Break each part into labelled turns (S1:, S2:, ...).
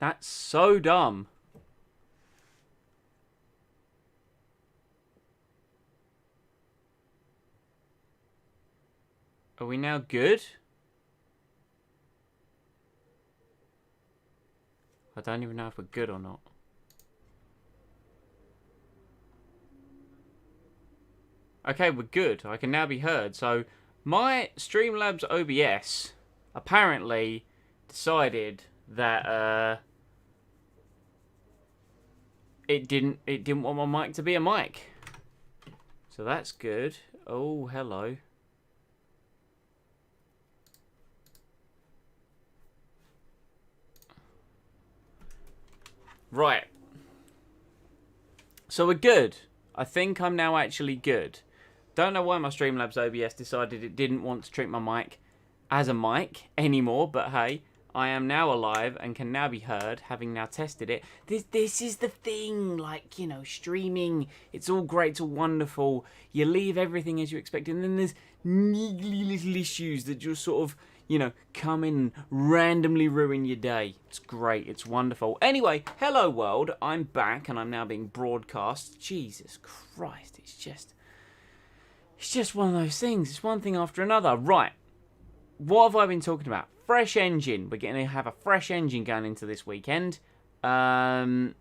S1: That's so dumb. Are we now good? I don't even know if we're good or not. Okay, we're good. I can now be heard. So, my Streamlabs OBS apparently decided that it didn't want my mic to be a mic. So that's good. Oh, hello. Right. So we're good. I think I'm now actually good. Don't know why my Streamlabs OBS decided it didn't want to treat my mic as a mic anymore, but hey, I am now alive and can now be heard, having now tested it. This is the thing, like, you know, streaming, it's all great, it's all wonderful. You leave everything as you expected, and then there's niggly little issues that just sort of, you know, come in and randomly ruin your day. It's great, it's wonderful. Anyway, hello world, I'm back and I'm now being broadcast. Jesus Christ, it's just one of those things. It's one thing after another. Right, what have I been talking about? Fresh engine. We're going to have a fresh engine going into this weekend. Because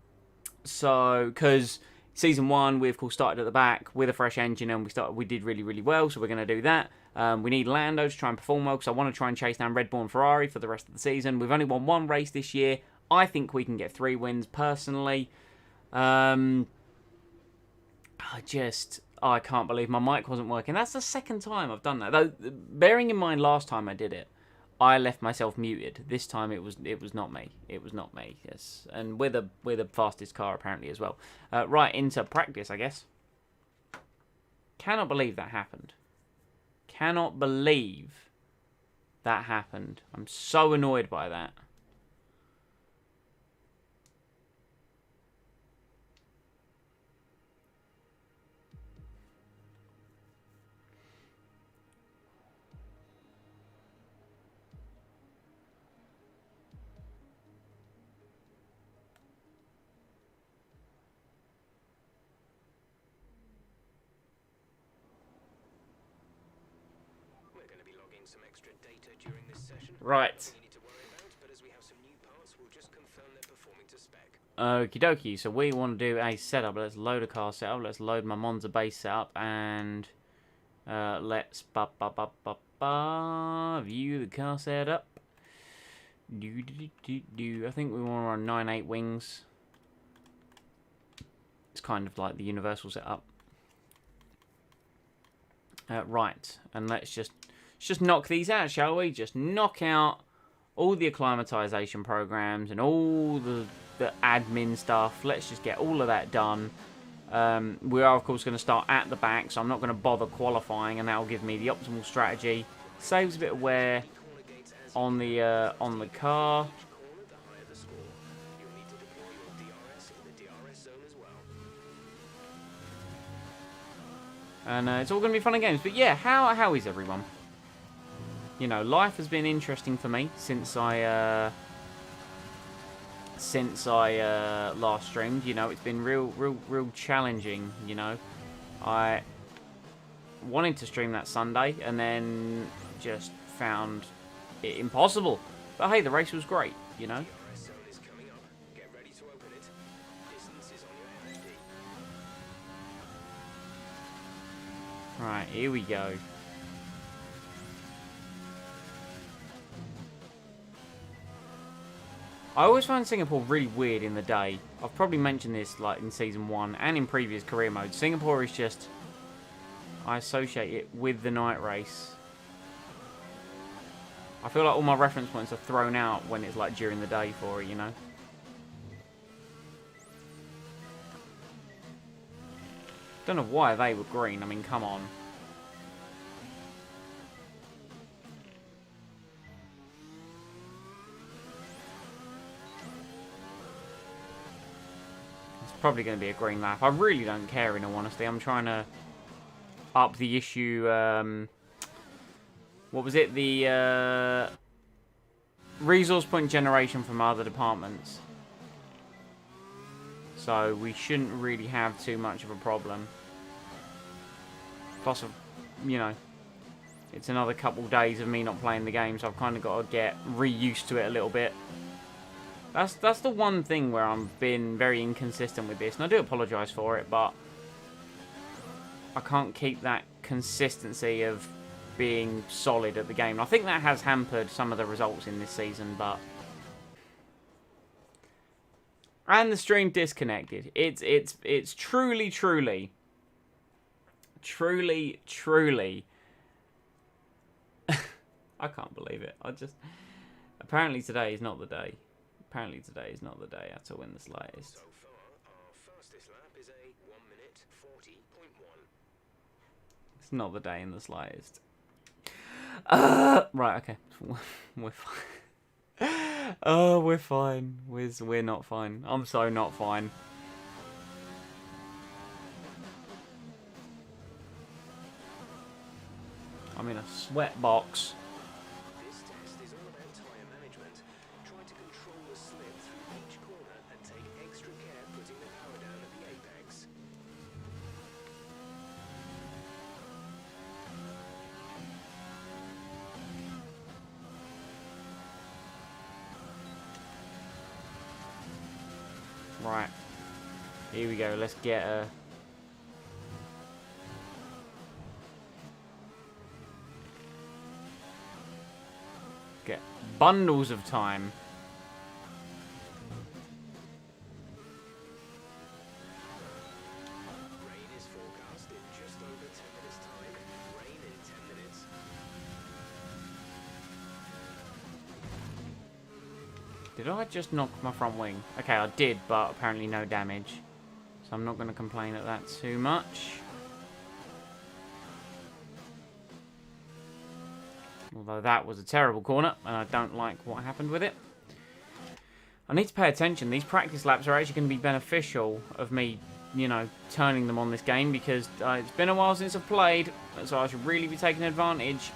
S1: Season 1, we of course started at the back with a fresh engine and we did really, really well, so we're going to do that. We need Lando to try and perform well, because I want to try and chase down Red Bull and Ferrari for the rest of the season. We've only won one race this year. I think we can get 3 wins, personally. I can't believe my mic wasn't working. That's the second time I've done that. Though, bearing in mind last time I did it, I left myself muted. This time it was not me. It was not me. Yes, and we're the fastest car apparently as well. Right, into practice, I guess. Cannot believe that happened. Cannot believe that happened. I'm so annoyed by that.
S2: Some extra data during this session.
S1: Right.
S2: We need to worry about, but as we have some new parts, we'll just confirm they're performing to spec.
S1: Okie dokie. So we want to do a setup. Let's load a car setup. Let's load my Monza base setup, and let's view the car setup. I think we want to run 9/8 wings. It's kind of like the universal setup. Right, and let's just knock these out, shall we? Just knock out all the acclimatization programs and all the admin stuff. Let's just get all of that done. We are, of course, going to start at the back, so I'm not going to bother qualifying, and that will give me the optimal strategy. Saves a bit of wear on the car. And it's all going to be fun and games. But yeah, how is everyone? You know, life has been interesting for me since I last streamed. You know, it's been real challenging. You know, I wanted to stream that Sunday and then just found it impossible. But hey, the race was great. You know. Right, here we go. I always find Singapore really weird in the day. I've probably mentioned this like in Season 1 and in previous career modes. Singapore is just... I associate it with the night race. I feel like all my reference points are thrown out when it's like during the day for it, you know? Don't know why they were green. I mean, come on. It's probably going to be a green lap. I really don't care, in all honesty. I'm trying to up the issue. What was it? The resource point generation from other departments. So we shouldn't really have too much of a problem. Plus, you know, it's another couple days of me not playing the game, so I've kind of got to get re-used to it a little bit. That's the one thing where I've been very inconsistent with this, and I do apologise for it, but I can't keep that consistency of being solid at the game. And I think that has hampered some of the results in this season, but... And the stream disconnected. It's truly, truly... Truly, truly... I can't believe it. Apparently today is not the day. Apparently today is not the day at all in the slightest.
S2: So far, our fastest lap is a 1 minute 40.1.
S1: It's not the day in the slightest. Right, okay. We're fine. Oh, we're fine. We're not fine. I'm so not fine. I'm in a sweat box.
S2: This test is all about tyre management. Try to control the slip through each corner and take extra care putting the power down at the apex.
S1: Right. Here we go. Let's get a... Get bundles of time.
S2: Rain is forecast in just over 10 minutes time. Rain in 10 minutes.
S1: Did I just knock my front wing? Okay, I did, but apparently no damage. So I'm not going to complain at that too much. Although that was a terrible corner, and I don't like what happened with it. I need to pay attention. These practice laps are actually going to be beneficial of me, you know, turning them on this game, because it's been a while since I've played, so I should really be taking advantage.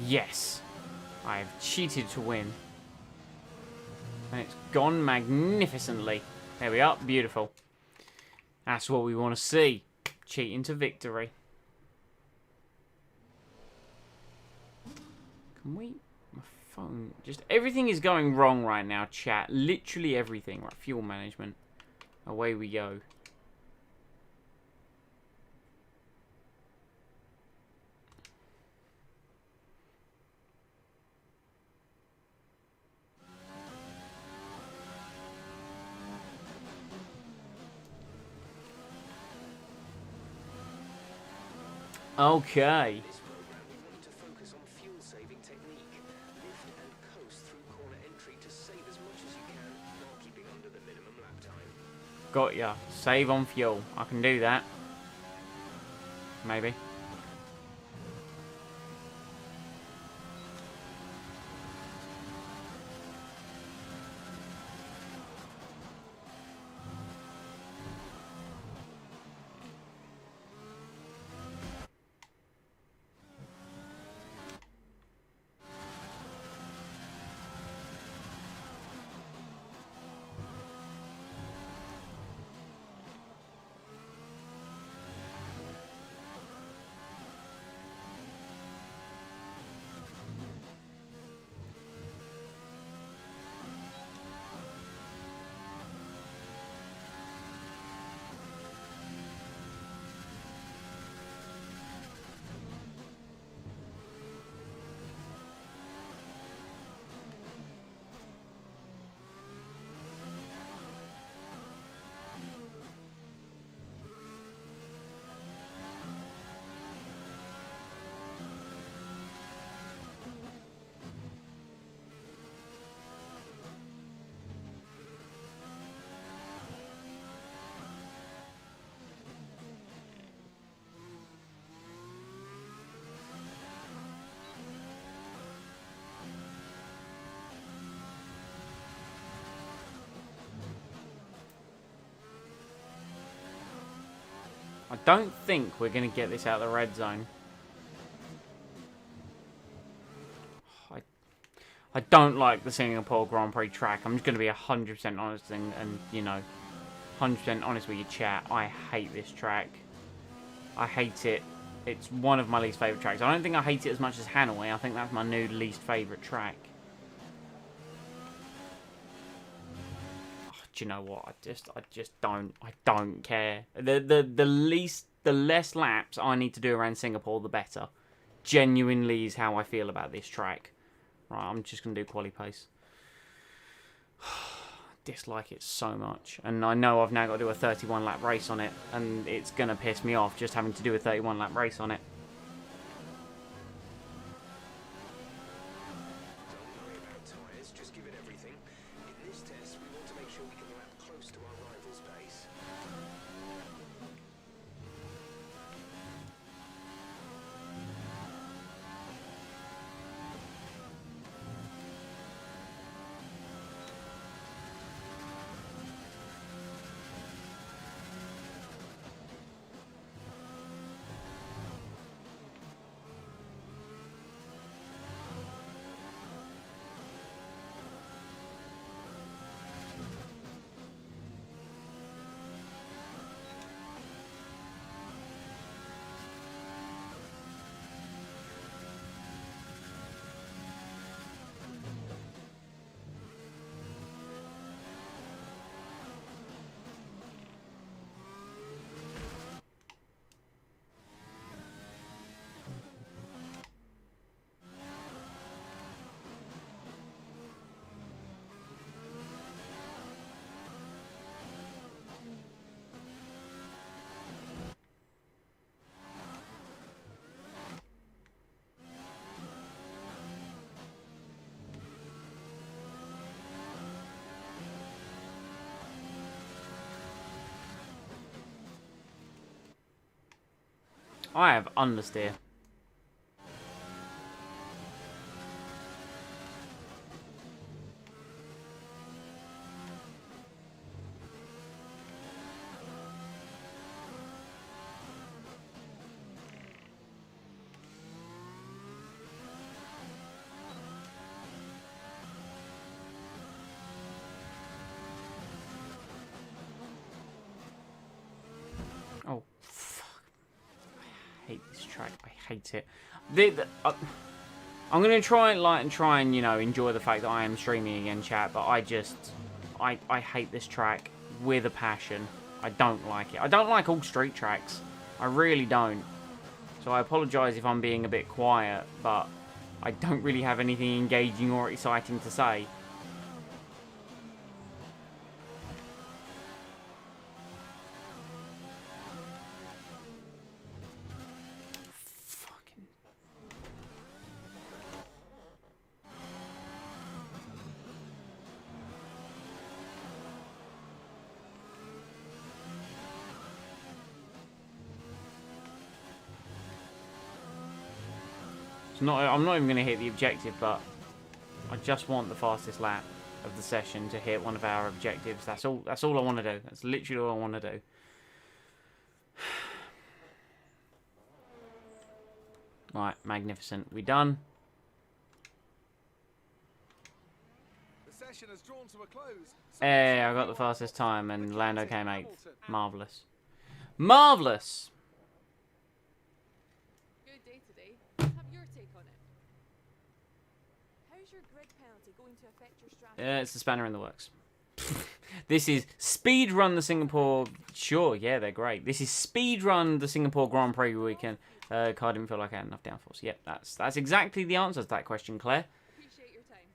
S1: Yes, I have cheated to win. And it's gone magnificently. There we are, beautiful. That's what we want to see. Cheating to victory. Can we... My phone... Just everything is going wrong right now, chat. Literally everything. Right, fuel management. Away we go. Okay.
S2: In this program, we want to focus on fuel-saving technique. Lift and coast through corner entry to save as much as you can while keeping under the minimum lap time.
S1: Got ya. Save on fuel. I can do that. Maybe. I don't think we're going to get this out of the red zone. I don't like the Singapore Grand Prix track. I'm just going to be 100% honest and, you know, 100% honest with your chat. I hate this track. I hate it. It's one of my least favourite tracks. I don't think I hate it as much as Hanoi. I think that's my new least favourite track. Oh, do you know what? I just don't care. The less laps I need to do around Singapore, the better. Genuinely is how I feel about this track. Right, I'm just going to do quali pace. Dislike it so much. And I know I've now got to do a 31 lap race on it. And it's going to piss me off just having to do a 31 lap race on it.
S2: Don't worry about tyres, just give it everything. In this test, we want to make sure we can lap close to our rival's pace.
S1: I have understeer. Oh, fuck. I hate this track. I hate it. I'm going to try and, you know, enjoy the fact that I am streaming again, chat, but I hate this track with a passion. I don't like it. I don't like all street tracks. I really don't. So I apologise if I'm being a bit quiet, but I don't really have anything engaging or exciting to say. I'm not even going to hit the objective, but I just want the fastest lap of the session to hit one of our objectives. That's all I want to do. That's literally all I want to do. Right, magnificent. We done?
S3: The session has drawn to a close.
S1: Hey, I got the fastest time and Lando came 8th. Marvellous. Marvellous!
S4: Good day today. Have your take on it. How's your grid penalty going to affect your strategy?
S1: It's the spanner in the works. This is speedrun the Singapore... Sure, yeah, they're great. This is speedrun the Singapore Grand Prix weekend. Car didn't feel like I had enough downforce. Yep, that's exactly the answer to that question, Claire.
S4: Appreciate your time.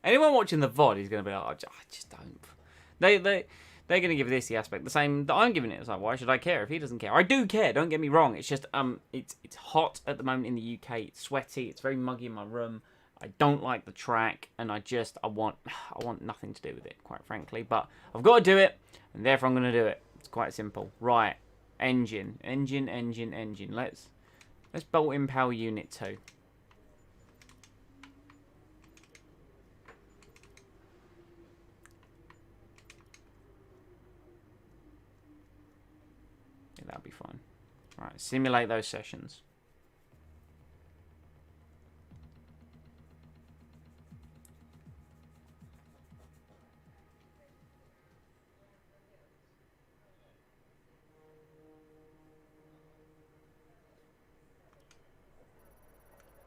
S1: Anyone watching the VOD is going to be like, I just don't. They're going to give this the aspect the same that I'm giving it. It's like, why should I care if he doesn't care? I do care. Don't get me wrong. It's just it's hot at the moment in the UK. It's sweaty. It's very muggy in my room. I don't like the track, and I want nothing to do with it, quite frankly. But I've got to do it, and therefore I'm going to do it. It's quite simple. Right, engine. Let's bolt in power unit 2. Yeah, That'll be fine. Right, simulate those sessions.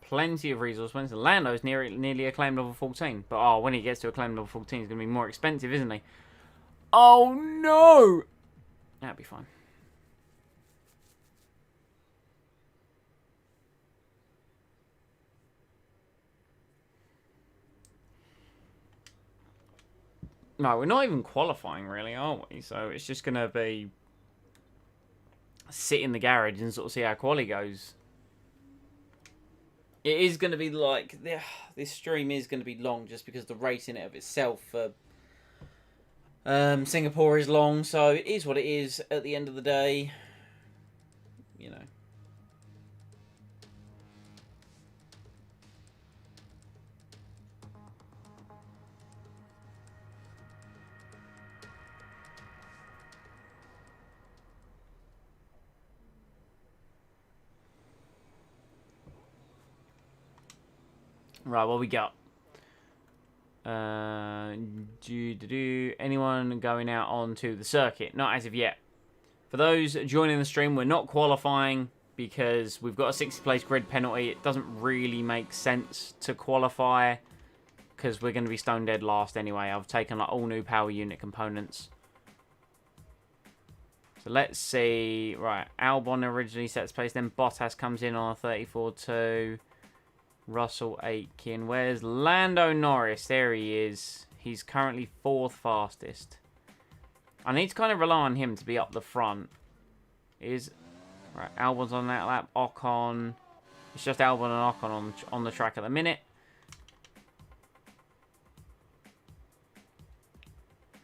S1: Plenty of resource points. Lando's nearly acclaimed level 14. But, oh, when he gets to acclaimed level 14, he's going to be more expensive, isn't he? Oh, no! That'll be fine. No, we're not even qualifying, really, are we? So it's just going to be sit in the garage and sort of see how quali goes. It is going to be like... This stream is going to be long just because the race in it of itself for Singapore is long. So it is what it is at the end of the day. You know. Right, what we got? Anyone going out onto the circuit? Not as of yet. For those joining the stream, we're not qualifying because we've got a 60 place grid penalty. It doesn't really make sense to qualify because we're going to be stone dead last anyway. I've taken like all new power unit components. So let's see. Right, Albon originally sets place, then Bottas comes in on a 34-2. Russell Aitken. Where's Lando Norris? There he is. He's currently 4th fastest. I need to kind of rely on him to be up the front. Right, Albon's on that lap. Ocon. It's just Albon and Ocon on the track at the minute.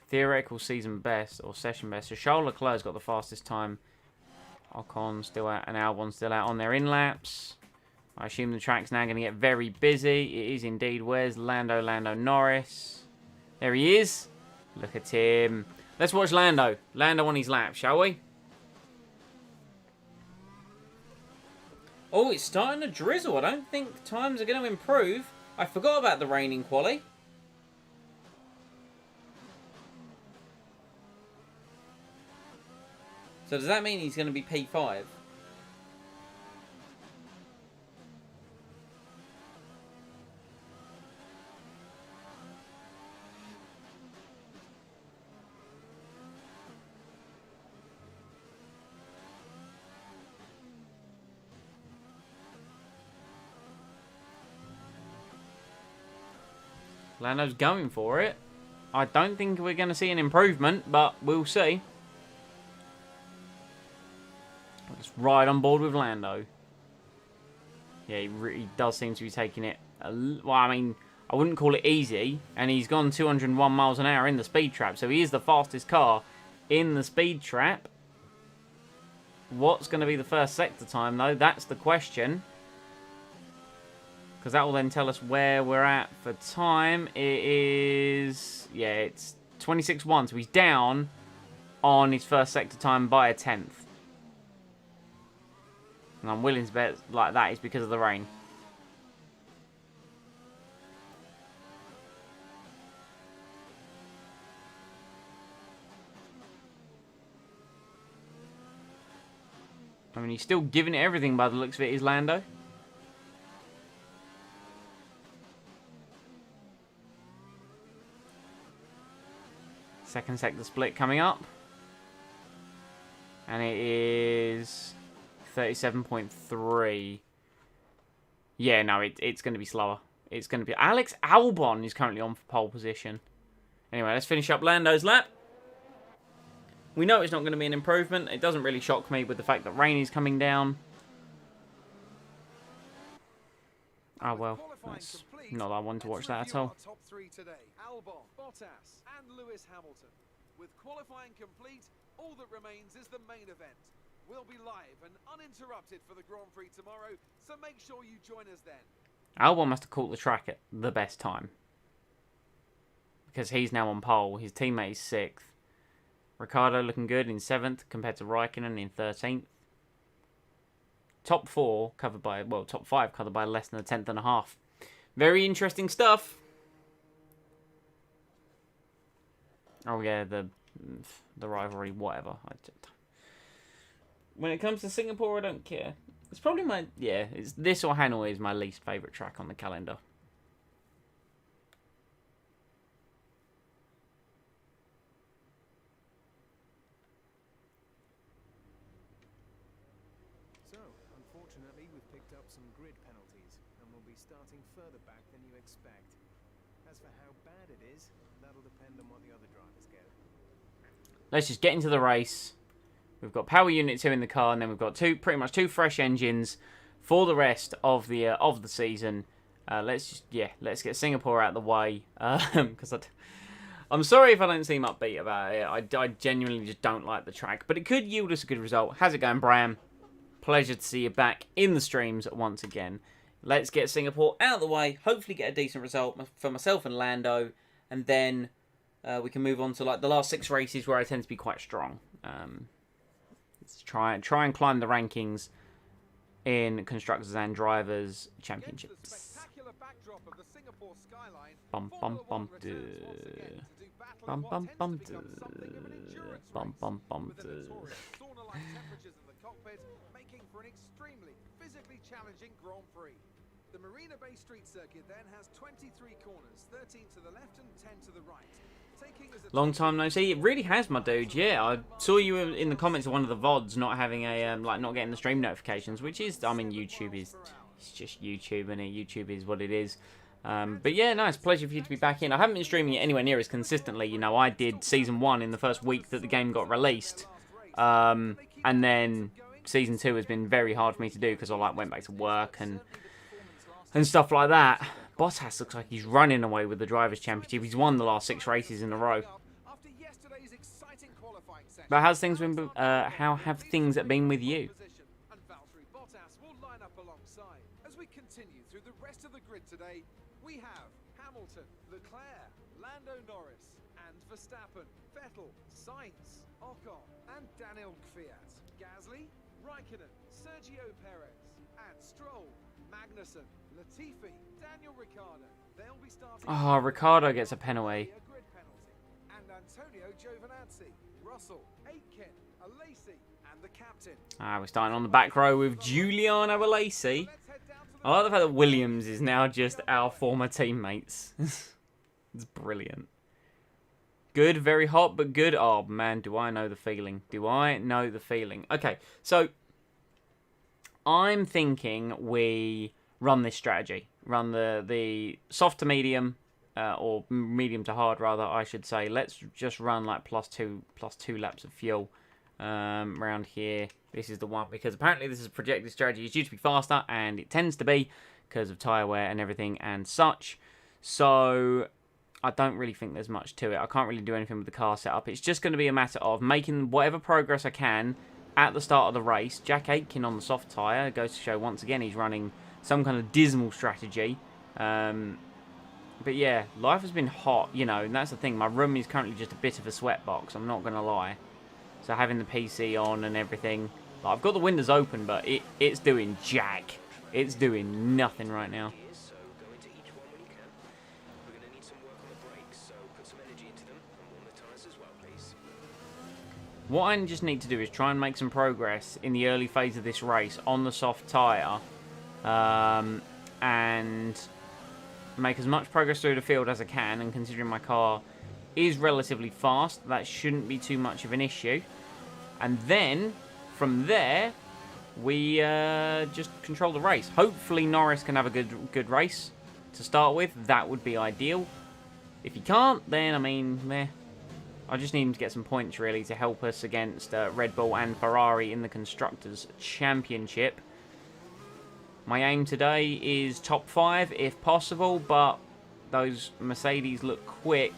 S1: Theoretical season best or session best. So Charles Leclerc's got the fastest time. Ocon still out and Albon still out on their in laps. I assume the track's now going to get very busy. It is indeed. Where's Lando Norris? There he is. Look at him. Let's watch Lando. Lando on his lap, shall we? Oh, it's starting to drizzle. I don't think times are going to improve. I forgot about the rain in quali. So does that mean he's going to be P5? Lando's going for it. I don't think we're going to see an improvement, but we'll see. Let's ride on board with Lando. Yeah, he really does seem to be taking it... Well, I mean, I wouldn't call it easy. And he's gone 201 miles an hour in the speed trap. So he is the fastest car in the speed trap. What's going to be the first sector time, though? That's the question. Because that will then tell us where we're at for time. It is... Yeah, it's 26.1. So he's down on his first sector time by a 10th. And I'm willing to bet like that is because of the rain. I mean, he's still giving it everything by the looks of it, is Lando. Second sector split coming up. And it is 37.3. Yeah, no, it's going to be slower. It's going to be... Alex Albon is currently on for pole position. Anyway, let's finish up Lando's lap. We know it's not going to be an improvement. It doesn't really shock me with the fact that rain is coming down. Oh, well. That's not that I wanted to watch that at all.
S3: Top three today. Albon, Bottas, and Lewis Hamilton. With qualifying complete, all that remains is the main event. We'll be live and uninterrupted for the Grand Prix tomorrow, so make sure you join us then.
S1: Albon must have caught the track at the best time. Because he's now on pole. His teammate is 6th. Ricciardo looking good in 7th compared to Raikkonen in 13th. Top 4 covered by, well, top 5 covered by less than a 10th and a half. Very interesting stuff. Oh yeah, the rivalry, whatever. When it comes to Singapore, I don't care. It's probably my, yeah, it's this or Hanoi is my least favourite track on the calendar.
S2: So, unfortunately, we've picked up some grid penalties, and we'll be starting further back than you expect. As for how bad it is, that'll depend on what the other drivers get.
S1: Let's just get into the race. We've got power unit 2 in the car, and then we've got pretty much two fresh engines for the rest of the season. Let's get Singapore out of the way, because I'm sorry if I don't seem upbeat about it. I genuinely just don't like the track, but it could yield us a good result. How's it going, Bram? Pleasure to see you back in the streams once again. Let's get Singapore out of the way. Hopefully, get a decent result for myself and Lando, and then we can move on to like the last 6 races where I tend to be quite strong. Let's try and climb the rankings in constructors and drivers championships. Bum bum bum bum bum bum bum bum bum.
S3: Making for an extremely physically challenging Grand Prix. The Marina Bay Street Circuit then has 23 corners, 13 to the left and 10 to the right.
S1: Long time no see. It really has, my dude. Yeah, I saw you in the comments of one of the VODs not having a not getting the stream notifications, which is, I mean, YouTube is, it's just YouTube, and YouTube is what it is. But yeah, no, it's a pleasure for you to be back in. I haven't been streaming it anywhere near as consistently. You know, I did Season 1 in the first week that the game got released, and then Season 2 has been very hard for me to do because I went back to work and stuff like that. Bottas looks like he's running away with the Drivers' Championship. He's won the last 6 races in a row. But how have things been with you?
S3: As we continue through the rest of the grid today, we have Hamilton, Leclerc, Lando Norris, and Verstappen, Vettel, Sainz, Ocon, and Daniel Kvyat, Gasly, Raikkonen, Sergio Perez, and Stroll, Magnussen, Latifi, Daniel Ricciardo. They'll be starting.
S1: Oh, Ricciardo gets a penalty.
S3: And Antonio Giovinazzi, Russell, Aitken, Alesi, and the captain.
S1: We're starting on the back row with Giuliano Alesi. I like the fact that Williams is now just our former teammates. It's brilliant. Good, very hot, but good. Oh, man, do I know the feeling. Do I know the feeling. Okay, so I'm thinking we run this strategy. Run the soft to medium, or medium to hard, rather, I should say. Let's just run like plus two laps of fuel around here. This is the one, because apparently this is a projected strategy. It's due to be faster, and it tends to be because of tyre wear and everything and such. So I don't really think there's much to it. I can't really do anything with the car setup. It's just going to be a matter of making whatever progress I can at the start of the race. Jack Aitken on the soft tyre goes to show once again he's running some kind of dismal strategy. But yeah, life has been hot, you know, and that's the thing. My room is currently just a bit of a sweatbox, I'm not going to lie. So having the PC on and everything, like, I've got the windows open, but it's doing jack. It's doing nothing right now.
S2: So go into each one when you can. We're going to need some work on the brakes, so put some energy into them and warm the tyres as well, please.
S1: What I just need to do is try and make some progress in the early phase of this race on the soft tyre, and make as much progress through the field as I can. And considering my car is relatively fast, that shouldn't be too much of an issue. And then from there, we just control the race. Hopefully Norris can have a good race to start with. That would be ideal. If he can't, then I mean, meh. I just need him to get some points really to help us against Red Bull and Ferrari in the Constructors' Championship. My aim today is top 5 if possible, but those Mercedes look quick.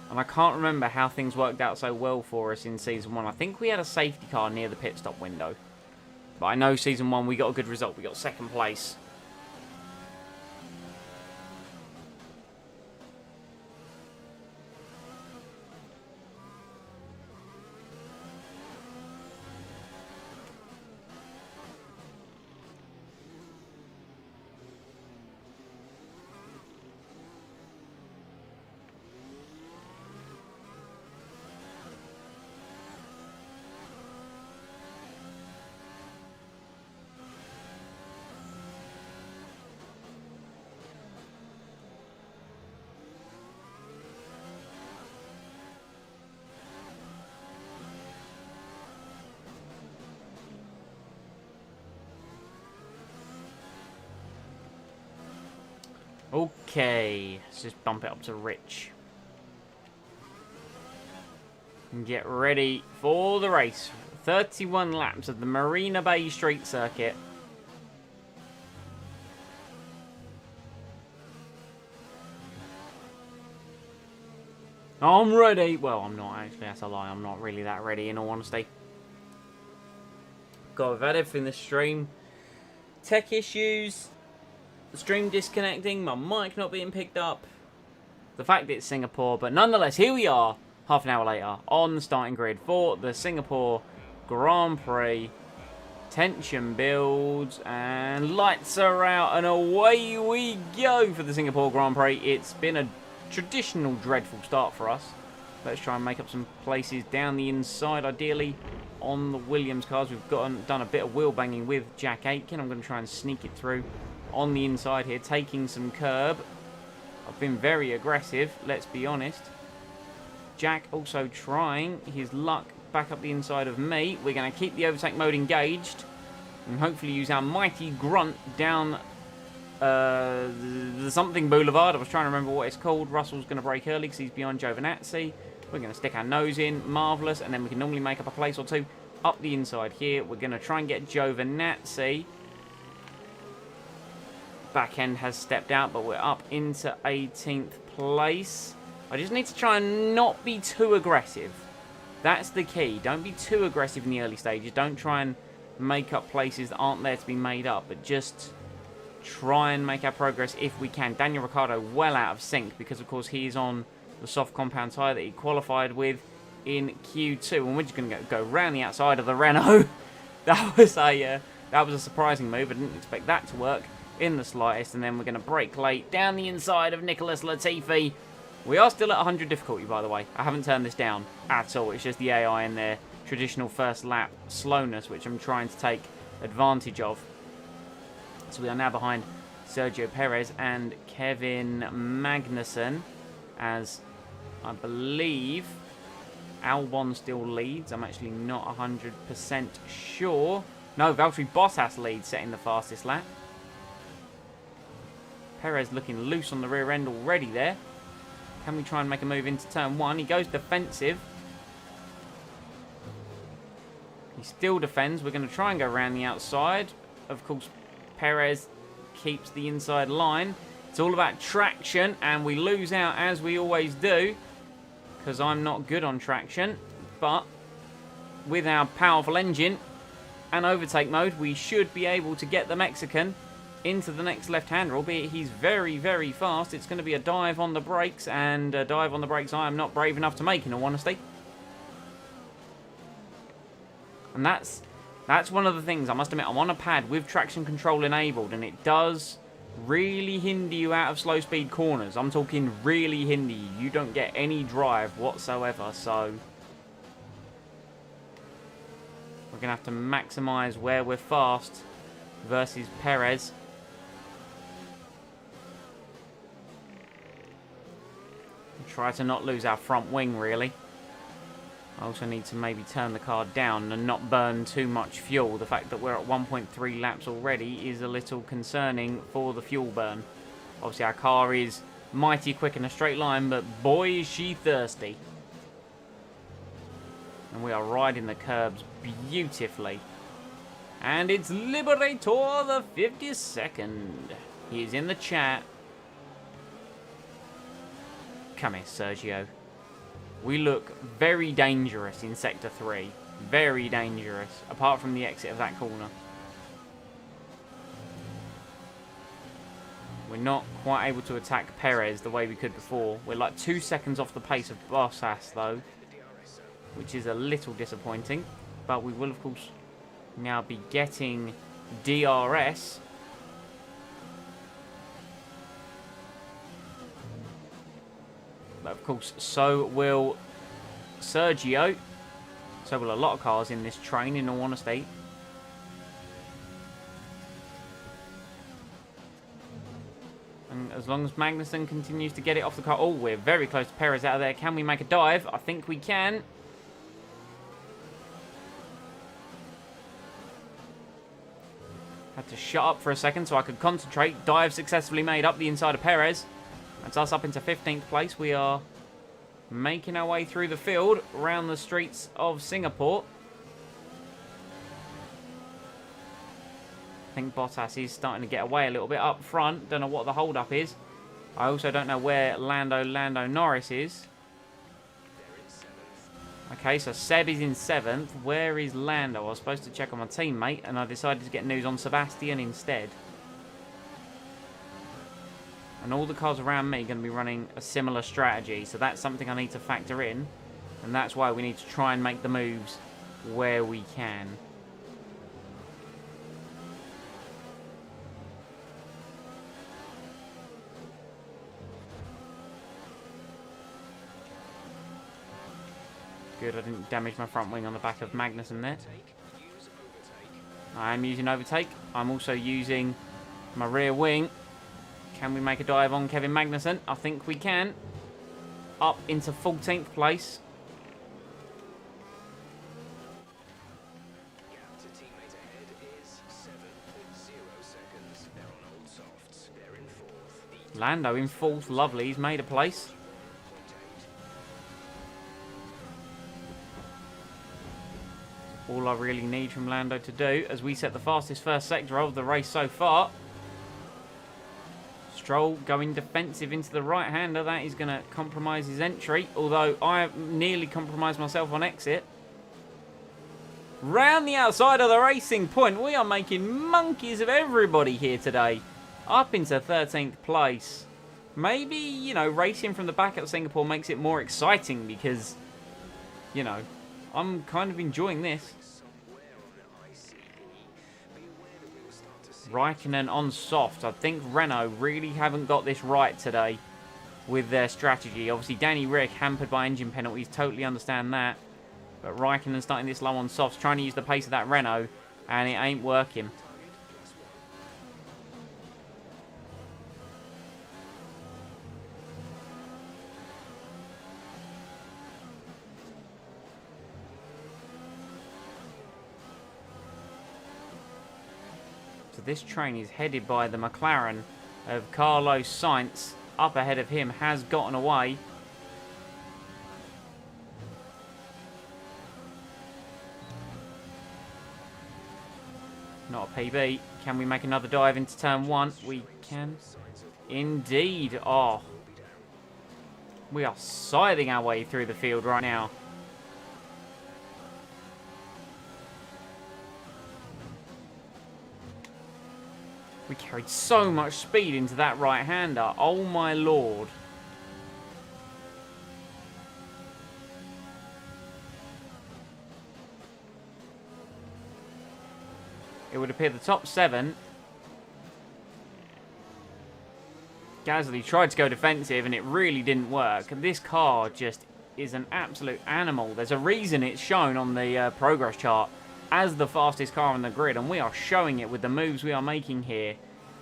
S1: And I can't remember how things worked out so well for us in Season 1. I think we had a safety car near the pit stop window. But I know Season 1 we got a good result. We got 2nd place. Okay, let's just bump it up to Rich. And get ready for the race. 31 laps of the Marina Bay Street Circuit. I'm ready. Well, I'm not actually. That's a lie. I'm not really that ready, in all honesty. God, I've had everything this stream. Tech issues. The stream disconnecting. My mic not being picked up. The fact that it's Singapore. But nonetheless, here we are. Half an hour later. On the starting grid for the Singapore Grand Prix. Tension builds. And lights are out. And away we go for the Singapore Grand Prix. It's been a traditional dreadful start for us. Let's try and make up some places down the inside, ideally on the Williams cars. We've done a bit of wheel banging with Jack Aitken. I'm going to try and sneak it through on the inside here, taking some curb. I've been very aggressive, let's be honest. Jack also trying his luck back up the inside of me. We're going to keep the overtake mode engaged and hopefully use our mighty grunt down the something boulevard. I was trying to remember what it's called. Russell's going to brake early because he's behind Giovinazzi. We're going to stick our nose in. Marvellous. And then we can normally make up a place or two up the inside here. We're going to try and get Giovinazzi. Back end has stepped out, but we're up into 18th place. I just need to try and not be too aggressive. That's the key. Don't be too aggressive in the early stages. Don't try and make up places that aren't there to be made up, but just try and make our progress if we can. Daniel Ricciardo well out of sync because, of course, he's on the soft compound tyre that he qualified with in Q2. And we're just going to go round the outside of the Renault. That was a surprising move. I didn't expect that to work in the slightest. And then we're going to brake late down the inside of Nicholas Latifi. We are still at 100 difficulty, by the way. I haven't turned this down at all. It's just the AI and their traditional first lap slowness, which I'm trying to take advantage of. So we are now behind Sergio Perez and Kevin Magnussen, as I believe Albon still leads. I'm actually not 100% sure. No, Valtteri Bottas leads, setting the fastest lap. Perez looking loose on the rear end already there. Can we try and make a move into turn one? He goes defensive. He still defends. We're going to try and go around the outside. Of course, Perez keeps the inside line. It's all about traction, and we lose out as we always do because I'm not good on traction. But with our powerful engine and overtake mode, we should be able to get the Mexican into the next left-hander, albeit he's very, very fast. It's going to be a dive on the brakes, and a dive on the brakes I am not brave enough to make, in all honesty. And that's one of the things, I must admit, I'm on a pad with traction control enabled, and it does really hinder you out of slow speed corners. I'm talking really hinder you. You don't get any drive whatsoever, so we're going to have to maximise where we're fast versus Perez. Try to not lose our front wing, really. I also need to maybe turn the car down and not burn too much fuel. The fact that we're at 1.3 laps already is a little concerning for the fuel burn. Obviously, our car is mighty quick in a straight line, but boy, is she thirsty. And we are riding the curbs beautifully. And it's Liberator, the 52nd. He is in the chat. Come here, Sergio. We look very dangerous in Sector 3. Very dangerous, apart from the exit of that corner. We're not quite able to attack Perez the way we could before. We're like 2 seconds off the pace of Bottas, though, which is a little disappointing. But we will, of course, now be getting DRS. But of course, so will Sergio. So will a lot of cars in this train, in all honesty. And as long as Magnussen continues to get it off the car. Oh, we're very close to Perez out of there. Can we make a dive? I think we can. Had to shut up for a second so I could concentrate. Dive successfully made up the inside of Perez. That's us up into 15th place. We are making our way through the field, around the streets of Singapore. I think Bottas is starting to get away a little bit up front. Don't know what the hold-up is. I also don't know where Lando Norris is. Okay, so Seb is in 7th. Where is Lando? I was supposed to check on my teammate, and I decided to get news on Sebastian instead. And all the cars around me are going to be running a similar strategy, so that's something I need to factor in. And that's why we need to try and make the moves where we can. Good, I didn't damage my front wing on the back of Magnussen there. I am using overtake. I'm also using my rear wing. Can we make a dive on Kevin Magnussen? I think we can. Up into 14th place. Lando in 4th. Lovely, he's made a place. All I really need from Lando to do as we set the fastest first sector of the race so far. Stroll going defensive into the right-hander. That is going to compromise his entry, although I nearly compromised myself on exit. Round the outside of the racing point, we are making monkeys of everybody here today. Up into 13th place. Maybe, you know, racing from the back at Singapore makes it more exciting because, you know, I'm kind of enjoying this. Raikkonen on soft. I think Renault really haven't got this right today with their strategy. Obviously, Danny Rick hampered by engine penalties. Totally understand that. But Raikkonen starting this low on softs, trying to use the pace of that Renault, and it ain't working. So this train is headed by the McLaren of Carlos Sainz. Up ahead of him, has gotten away. Not a PB. Can we make another dive into turn 1? We can. Indeed. Oh. We are scything our way through the field right now. We carried so much speed into that right-hander. Oh my lord. It would appear the top 7. Gasly tried to go defensive and it really didn't work. This car just is an absolute animal. There's a reason it's shown on the progress chart as the fastest car on the grid, and we are showing it with the moves we are making here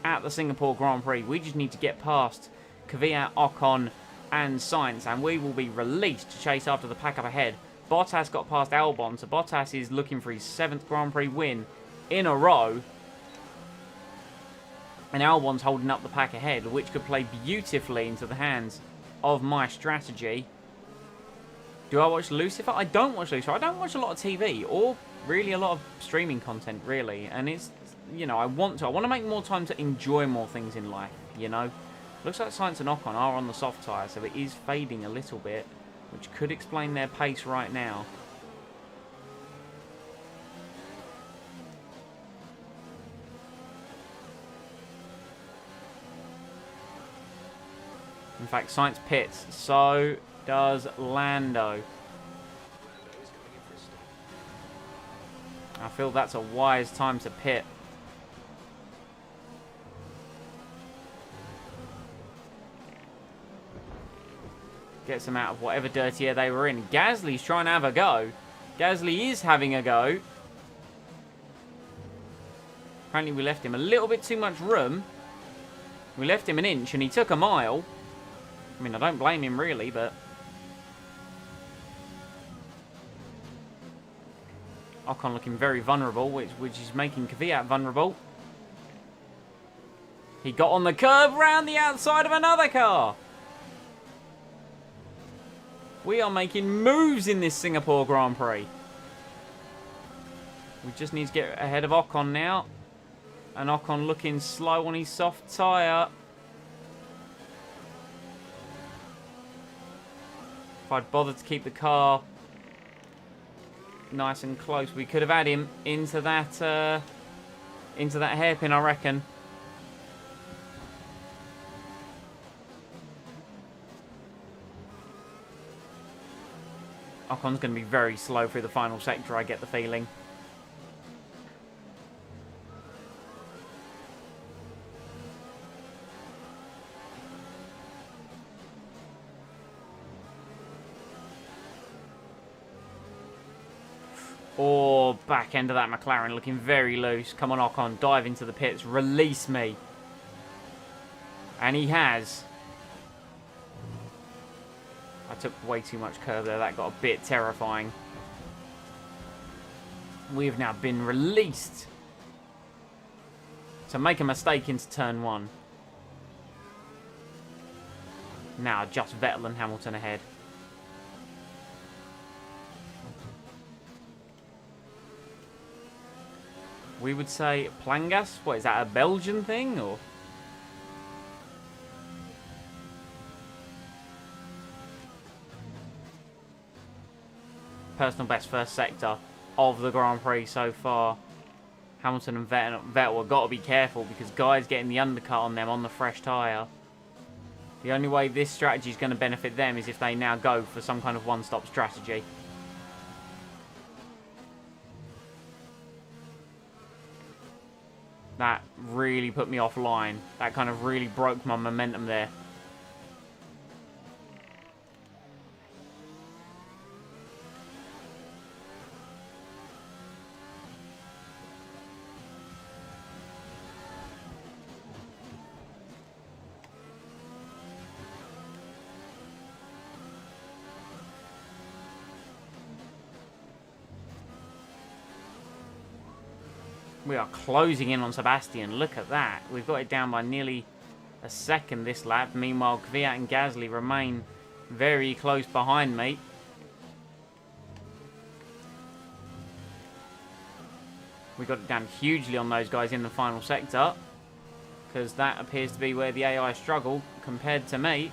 S1: at the Singapore Grand Prix. We just need to get past Kvyat, Ocon and Sainz, and we will be released to chase after the pack up ahead. Bottas got past Albon, so Bottas is looking for his 7th Grand Prix win in a row. And Albon's holding up the pack ahead, which could play beautifully into the hands of my strategy. Do I watch Lucifer? I don't watch Lucifer. I don't watch a lot of TV or really a lot of streaming content, really. And it's, you know, I want to make more time to enjoy more things in life, you know. Looks like Sainz and Ocon are on the soft tyre, so it is fading a little bit, which could explain their pace right now. In fact, Sainz pits, so does Lando. I feel that's a wise time to pit. Gets them out of whatever dirty air they were in. Gasly's trying to have a go. Gasly is having a go. Apparently we left him a little bit too much room. We left him an inch and he took a mile. I mean, I don't blame him really, but... Ocon looking very vulnerable, which is making Kvyat vulnerable. He got on the curve round the outside of another car. We are making moves in this Singapore Grand Prix. We just need to get ahead of Ocon now. And Ocon looking slow on his soft tyre. If I'd bothered to keep the car nice and close, we could have had him into that hairpin, I reckon. Ocon's going to be very slow through the final sector, I get the feeling. Oh, back end of that McLaren looking very loose. Come on, Ocon, dive into the pits. Release me. And he has. I took way too much curve there. That got a bit terrifying. We have now been released. So make a mistake into turn 1. Now just Vettel and Hamilton ahead. We would say Plangas. What is that, a Belgian thing or? Personal best first sector of the Grand Prix so far. Hamilton and Vettel have got to be careful because guys getting the undercut on them on the fresh tyre. The only way this strategy is going to benefit them is if they now go for some kind of one-stop strategy. That really put me offline. That kind of really broke my momentum there. We are closing in on Sebastian. Look at that. We've got it down by nearly a second this lap. Meanwhile, Kvyat and Gasly remain very close behind me. We got it down hugely on those guys in the final sector, because that appears to be where the AI struggle compared to me.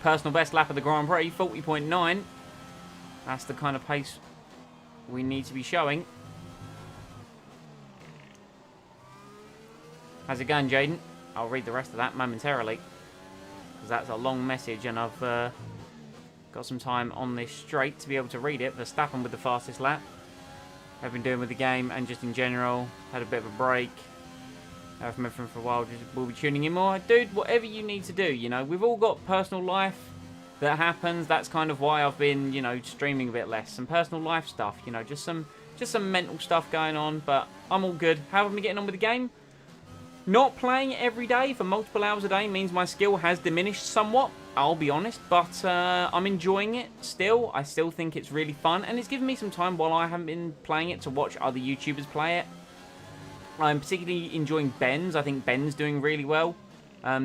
S1: Personal best lap of the Grand Prix, 40.9. That's the kind of pace we need to be showing. How's it going, Jaden? I'll read the rest of that momentarily, because that's a long message and I've got some time on this straight to be able to read it. Verstappen with the fastest lap. I've been doing with the game and just in general. Had a bit of a break from everything for a while. We'll be tuning in more. Dude, whatever you need to do, you know. We've all got personal life that happens. That's kind of why I've been, you know, streaming a bit less. Some personal life stuff, you know, just some mental stuff going on. But I'm all good. How have I been getting on with the game? Not playing it every day for multiple hours a day means my skill has diminished somewhat, I'll be honest, but I'm enjoying it still. I still think it's really fun, and it's given me some time while I haven't been playing it to watch other YouTubers play it. I'm particularly enjoying Ben's. I think Ben's doing really well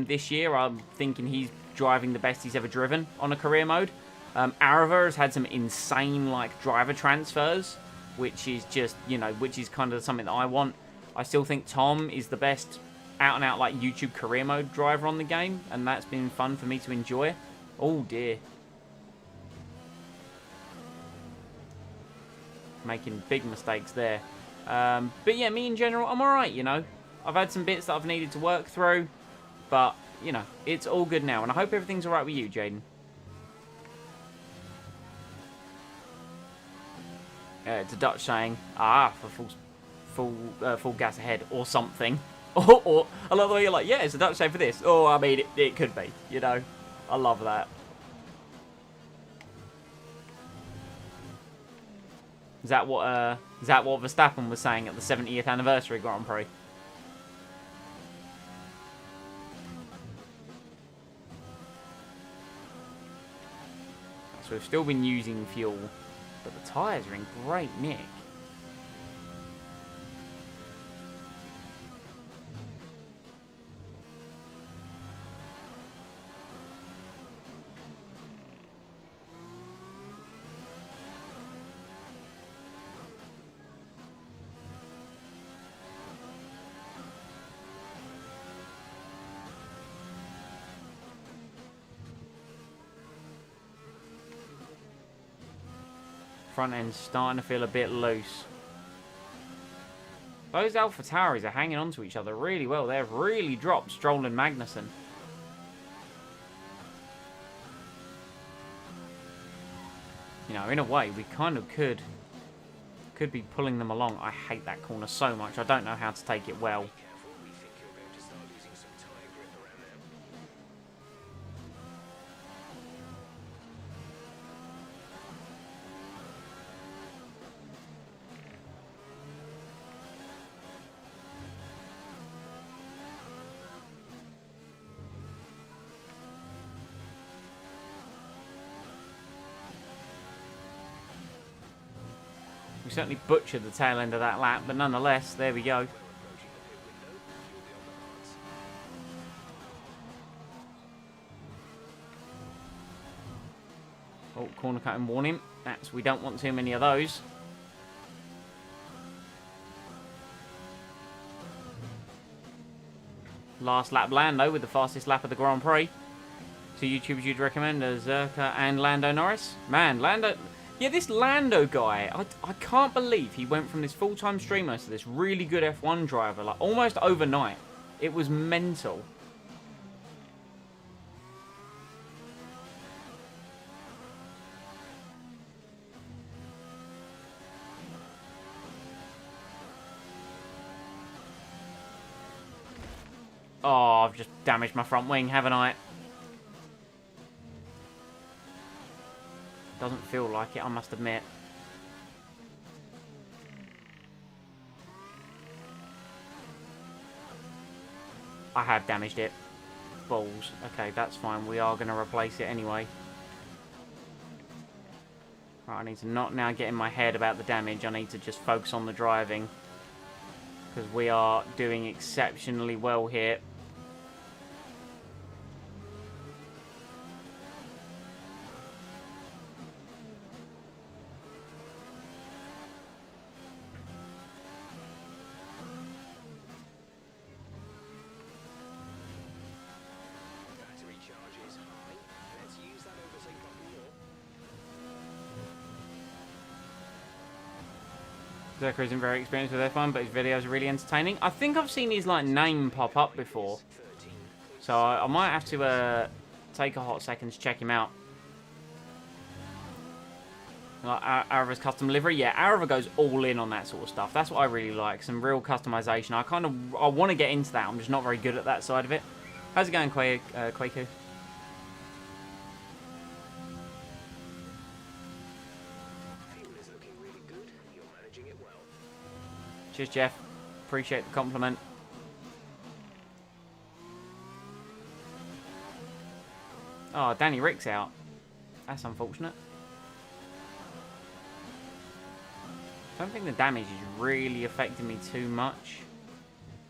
S1: this year. I'm thinking he's driving the best he's ever driven on a career mode. Arava has had some insane, like, driver transfers, which is just, you know, which is kind of something that I want. I still think Tom is the best out-and-out, like, YouTube career mode driver on the game, and that's been fun for me to enjoy. Oh, dear. Making big mistakes there. But, yeah, me in general, I'm alright, you know. I've had some bits that I've needed to work through, but, you know, it's all good now, and I hope everything's alright with you, Jaden. It's a Dutch saying, for full gas ahead, or something. Or I love the way you're like, yeah, it's a Dutch saying for this. Oh, I mean, it could be, you know. I love that. Is that what Verstappen was saying at the 70th anniversary Grand Prix? So we've still been using fuel, but the tyres are in great nick. Front end's starting to feel a bit loose. Those Alpha Tauris are hanging on to each other really well. They've really dropped Stroll and Magnussen. You know, in a way, we kind of could be pulling them along. I hate that corner so much. I don't know how to take it well. We certainly butchered the tail end of that lap, but nonetheless, there we go. Oh, corner cutting warning. We don't want too many of those. Last lap Lando with the fastest lap of the Grand Prix. Two YouTubers you'd recommend are Zerka and Lando Norris. Man, Lando... Yeah, this Lando guy, I can't believe he went from this full-time streamer to this really good F1 driver, like, almost overnight. It was mental. Oh, I've just damaged my front wing, haven't I? Doesn't feel like it, I must admit. I have damaged it. Balls. Okay, that's fine. We are going to replace it anyway. Right, I need to not now get in my head about the damage. I need to just focus on the driving. Because we are doing exceptionally well here. Zerka isn't very experienced with F1, but his videos are really entertaining. I think I've seen his like name pop up before, so I might have to take a hot second to check him out. Like Arava's custom livery, yeah, Arava goes all in on that sort of stuff. That's what I really like, some real customization. I want to get into that. I'm just not very good at that side of it. How's it going, Quaku? Cheers, Jeff. Appreciate the compliment. Oh, Danny Rick's out. That's unfortunate. I don't think the damage is really affecting me too much.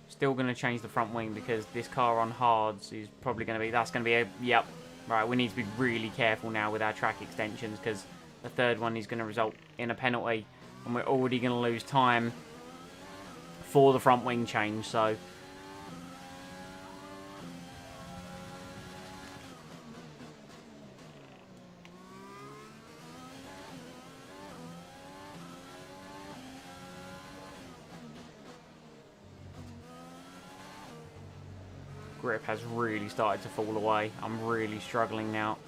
S1: Still going to change the front wing because this car on hards is probably going to be... That's going to be a... Yep. Right, we need to be really careful now with our track extensions because the third one is going to result in a penalty. And we're already going to lose time for the front wing change, so grip has really started to fall away. I'm really struggling now.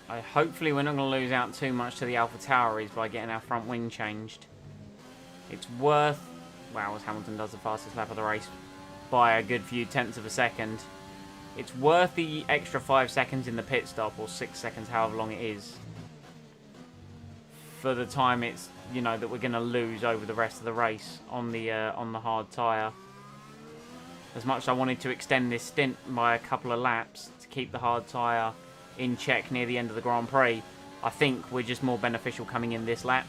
S1: Right. Hopefully we're not going to lose out too much to the Alpha Tauris by getting our front wing changed. It's worth... Wow, as Hamilton does the fastest lap of the race by a good few tenths of a second. It's worth the extra 5 seconds in the pit stop, or 6 seconds, however long it is, for the time it's, you know, that we're going to lose over the rest of the race on the hard tyre. As much as I wanted to extend this stint by a couple of laps to keep the hard tyre in check near the end of the Grand Prix, I think we're just more beneficial coming in this lap.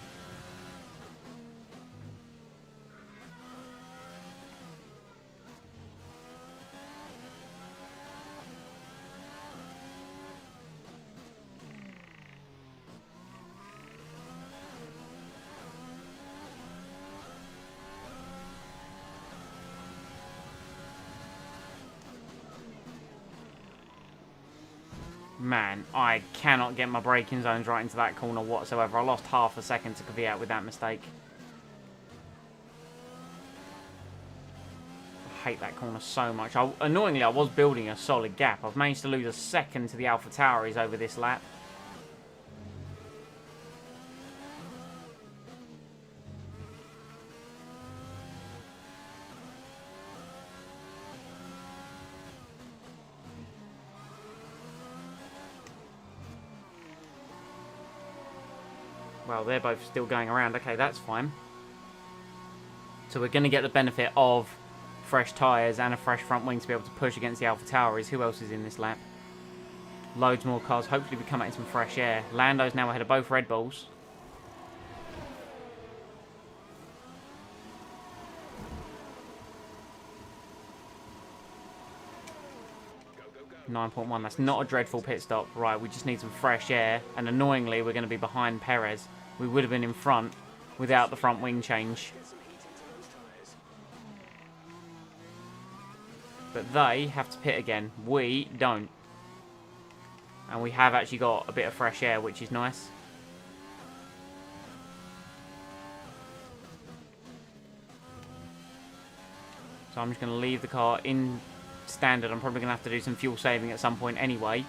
S1: Man, I cannot get my braking zones right into that corner whatsoever. I lost half a second to Kvyat with that mistake. I hate that corner so much. Annoyingly, I was building a solid gap. I've managed to lose a second to the Alpha Tauris over this lap. Well, they're both still going around. Okay, that's fine. So we're going to get the benefit of fresh tyres and a fresh front wing to be able to push against the Alpha Tauris. Who else is in this lap? Loads more cars. Hopefully we come out in some fresh air. Lando's now ahead of both Red Bulls. Go, go, go. 9.1. That's not a dreadful pit stop. Right, we just need some fresh air. And annoyingly, we're going to be behind Perez. We would have been in front without the front wing change. But they have to pit again. We don't. And we have actually got a bit of fresh air, which is nice. So I'm just going to leave the car in standard. I'm probably going to have to do some fuel saving at some point anyway.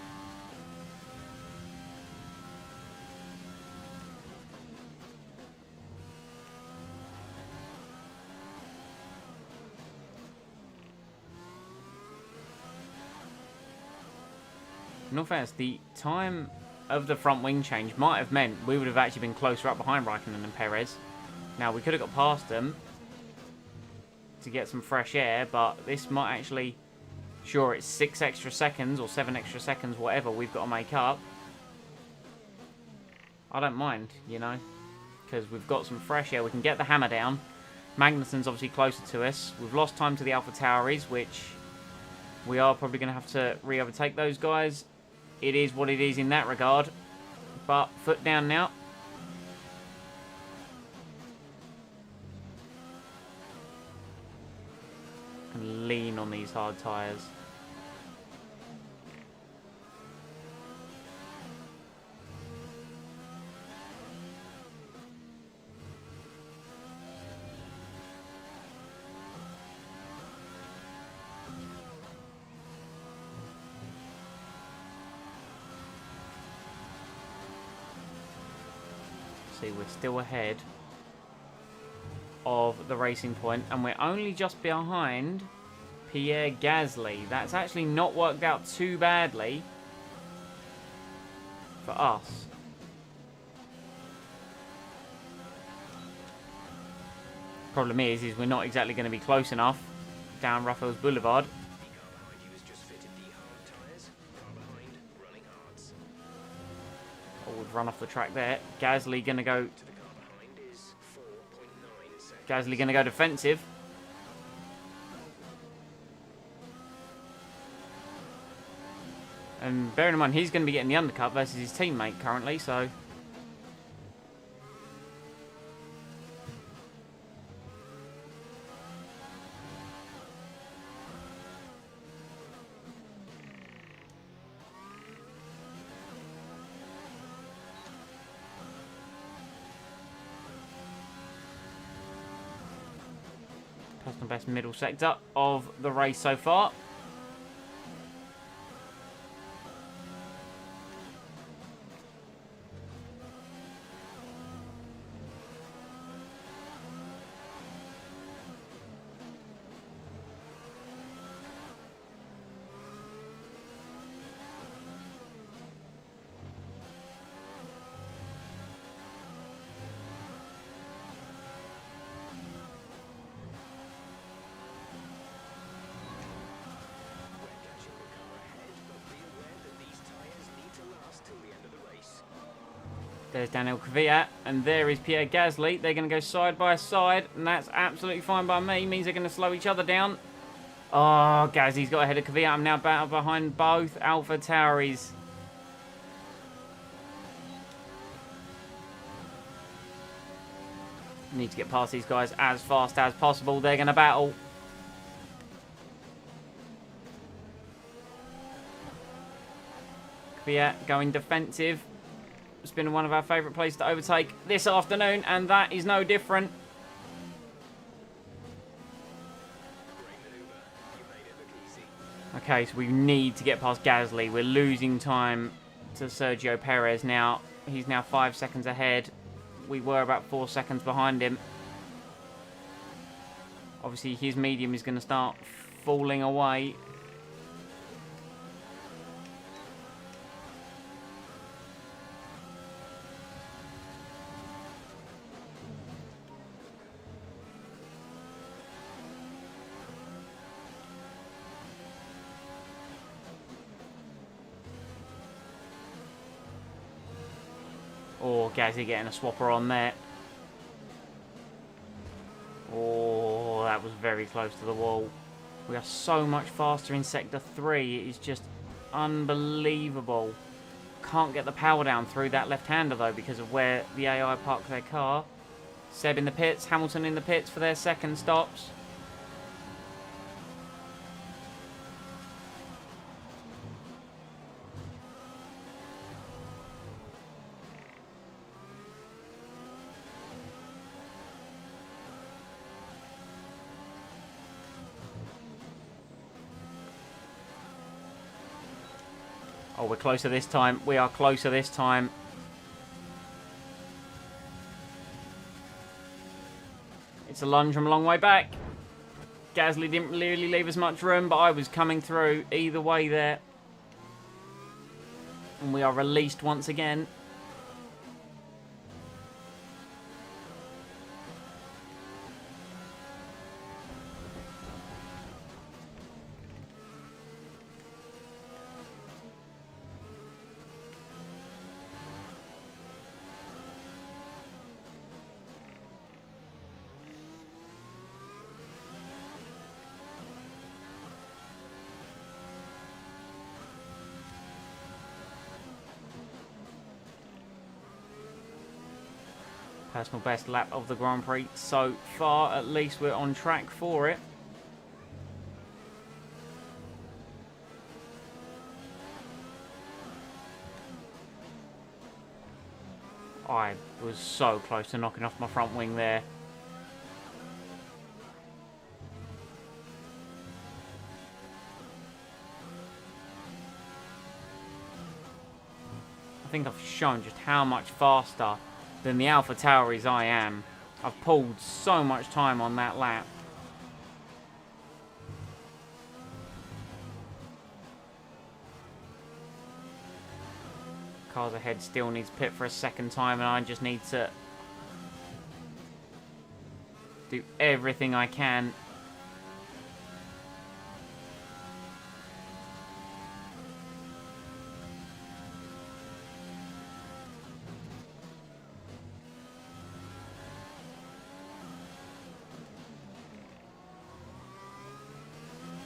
S1: In all fairness, the time of the front wing change might have meant we would have actually been closer up behind Raikkonen and Perez. Now, we could have got past them to get some fresh air, but this might actually... Sure, it's 6 extra seconds or 7 extra seconds, whatever we've got to make up. I don't mind, you know, because we've got some fresh air. We can get the hammer down. Magnussen's obviously closer to us. We've lost time to the Alpha Tauris, which we are probably going to have to re-overtake those guys. It is what it is in that regard. But foot down now. And lean on these hard tyres. See, we're still ahead of the Racing Point, and we're only just behind Pierre Gasly. That's actually not worked out too badly for us. Problem is we're not exactly going to be close enough down Raffles Boulevard. Oh, we've run off the track there. Gasly going to go... Gasly going to go defensive. And bearing in mind, he's going to be getting the undercut versus his teammate currently, so... Personal best middle sector of the race so far. There's Daniel Kvyat, and there is Pierre Gasly. They're going to go side by side, and that's absolutely fine by me. Means they're going to slow each other down. Oh, Gasly's got ahead of Kvyat. I'm now battled behind both Alpha Tauris. Need to get past these guys as fast as possible. They're going to battle. Kvyat going defensive. It's been one of our favourite places to overtake this afternoon, and that is no different. Okay, so we need to get past Gasly. We're losing time to Sergio Perez now. He's now 5 seconds ahead. We were about 4 seconds behind him. Obviously, his medium is going to start falling away. Oh, Gasly getting a swapper on there. Oh, that was very close to the wall. We are so much faster in Sector 3. It is just unbelievable. Can't get the power down through that left-hander, though, because of where the AI parked their car. Seb in the pits, Hamilton in the pits for their second stops. Oh, we're closer this time. We are closer this time. It's a lunge from a long way back. Gasly didn't really leave us much room, but I was coming through either way there. And we are released once again. Personal best lap of the Grand Prix so far. At least we're on track for it. I was so close to knocking off my front wing there. I think I've shown just how much faster than the Alpha Tauris I am. I've pulled so much time on that lap. Cars ahead still needs pit for a second time, and I just need to do everything I can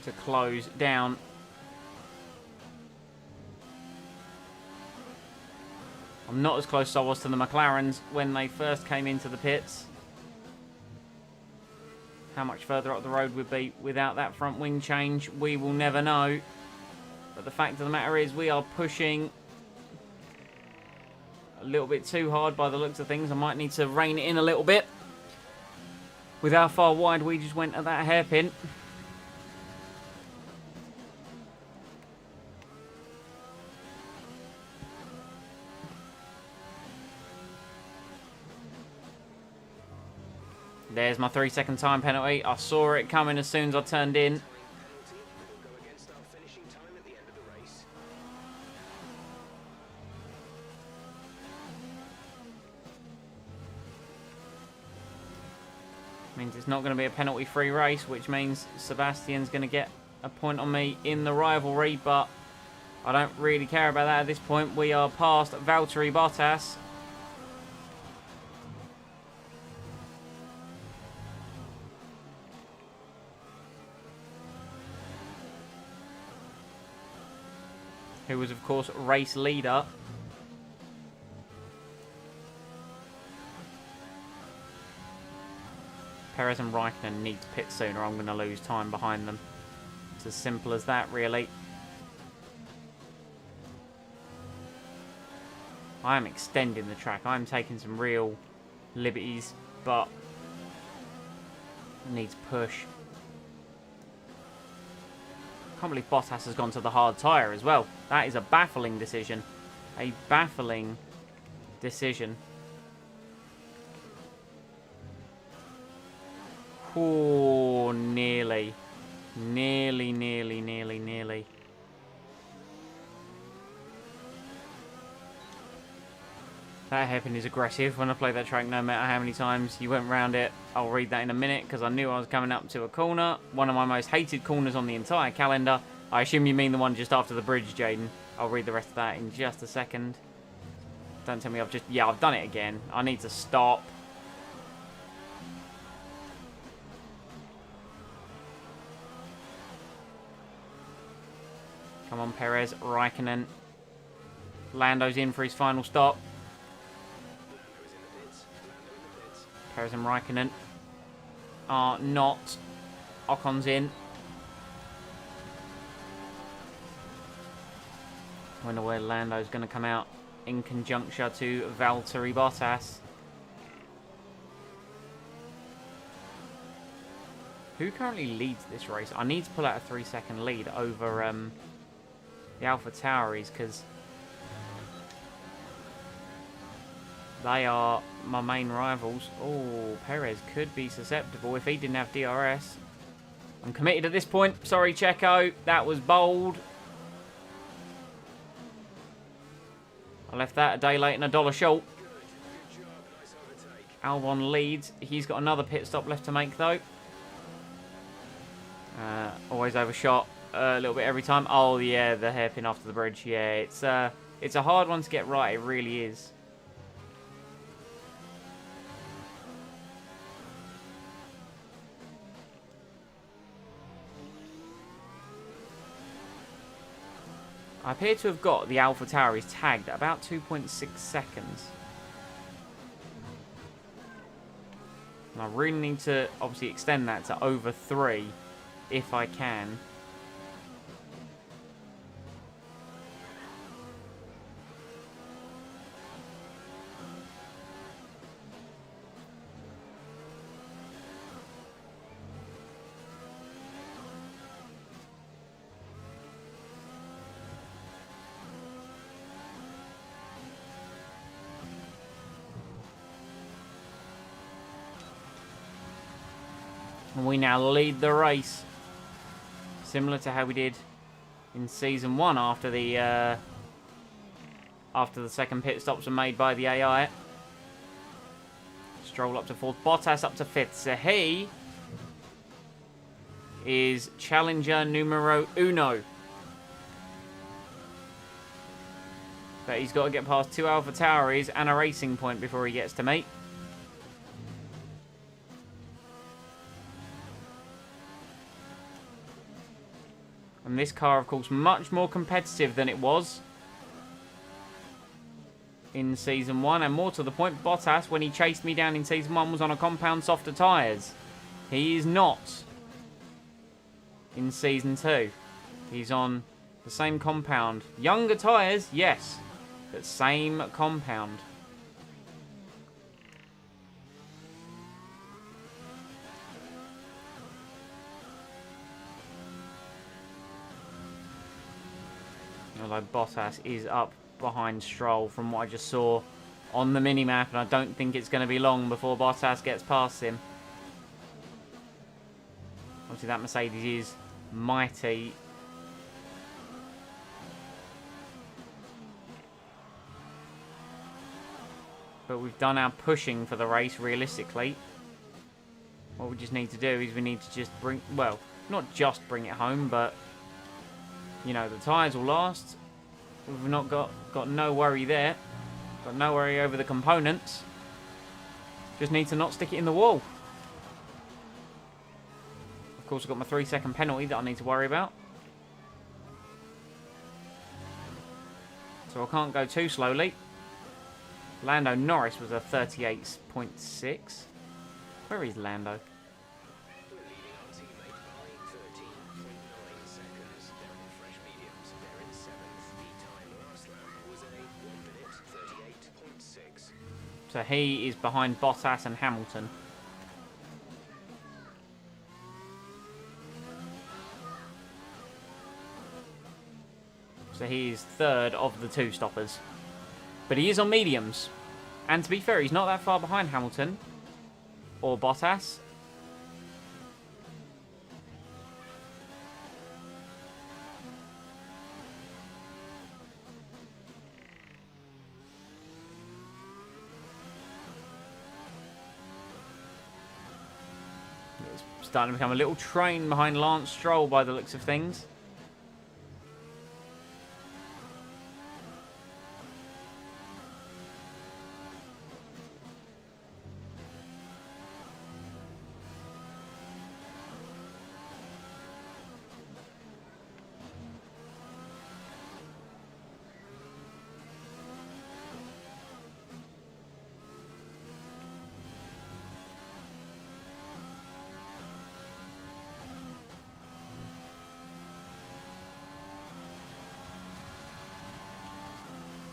S1: to close down. I'm not as close as I was to the McLarens when they first came into the pits. How much further up the road would be without that front wing change, we will never know. But the fact of the matter is we are pushing a little bit too hard by the looks of things. I might need to rein it in a little bit with how far wide we just went at that hairpin. There's my 3-second time penalty. I saw it coming as soon as I turned in. Means it's not going to be a penalty-free race, which means Sebastian's going to get a point on me in the rivalry, but I don't really care about that at this point. We are past Valtteri Bottas. who was, of course, race leader. Perez and Raikkonen need to pit sooner. I'm going to lose time behind them. It's as simple as that, really. I am extending the track. I'm taking some real liberties, but needs push. Can't believe Bottas has gone to the hard tyre as well. That is a baffling decision. A baffling decision. Oh, nearly. Nearly, nearly, nearly, nearly. That hairpin is aggressive when I play that track, no matter how many times you went round it. I'll read that in a minute because I knew I was coming up to a corner. One of my most hated corners on the entire calendar. I assume you mean the one just after the bridge, Jaden. I'll read the rest of that in just a second. Don't tell me I've just... Yeah, I've done it again. I need to stop. Come on, Perez. Raikkonen. Lando's in for his final stop. Perez and Raikkonen are not. Ocon's in. I wonder where Lando's going to come out in conjunction to Valtteri Bottas. Who currently leads this race? I need to pull out a 3-second lead over the AlphaTauris because they are my main rivals. Oh, Perez could be susceptible if he didn't have DRS. I'm committed at this point. Sorry, Checo. That was bold. I left that a day late and $1 short. Albon leads. He's got another pit stop left to make, though. Always overshot a little bit every time. Oh, yeah, the hairpin after the bridge. Yeah, it's a hard one to get right. It really is. I appear to have got the AlphaTauris tagged at about 2.6 seconds. And I really need to obviously extend that to over 3 if I can. And we now lead the race. Similar to how we did in Season 1 after the second pit stops were made by the AI. Stroll up to 4th. Bottas up to 5th. So he is challenger numero uno. But he's got to get past 2 AlphaTauris and a racing point before he gets to me. And this car, of course, much more competitive than it was in Season 1. And more to the point, Bottas, when he chased me down in Season 1, was on a compound softer tyres. He is not in Season 2. He's on the same compound. Younger tyres, yes, but same compound. Although Bottas is up behind Stroll from what I just saw on the minimap, and I don't think it's going to be long before Bottas gets past him. Obviously that Mercedes is mighty. But we've done our pushing for the race realistically. What we just need to do is we need to just bring, well, not just bring it home, but you know, the tyres will last. We've not got no worry there. Got no worry over the components. Just need to not stick it in the wall. Of course, I've got my 3-second penalty that I need to worry about. So I can't go too slowly. Lando Norris was a 38.6. Where is Lando?
S5: We're leading our teammate by 13.9 seconds. They're on fresh mediums. They're in 7th. The time last lap was a 1 minute 38.6.
S1: So he is behind Bottas and Hamilton. So he is third of the two stoppers. But he is on mediums. And to be fair, he's not that far behind Hamilton. Or Bottas. It's starting to become a little train behind Lance Stroll by the looks of things.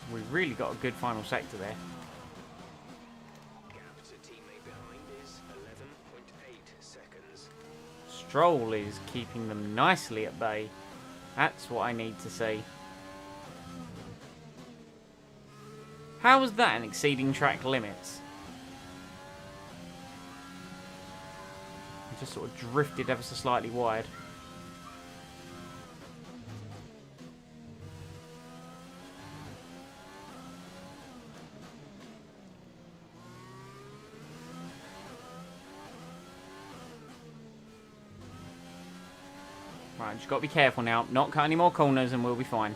S1: We've really got a good final sector there.
S5: Gap to teammate behind is 11.8 seconds.
S1: Stroll is keeping them nicely at bay. That's what I need to see. How was that an exceeding track limits? It just sort of drifted ever so slightly wide. Right, just got to be careful now. Not cut any more corners and we'll be fine.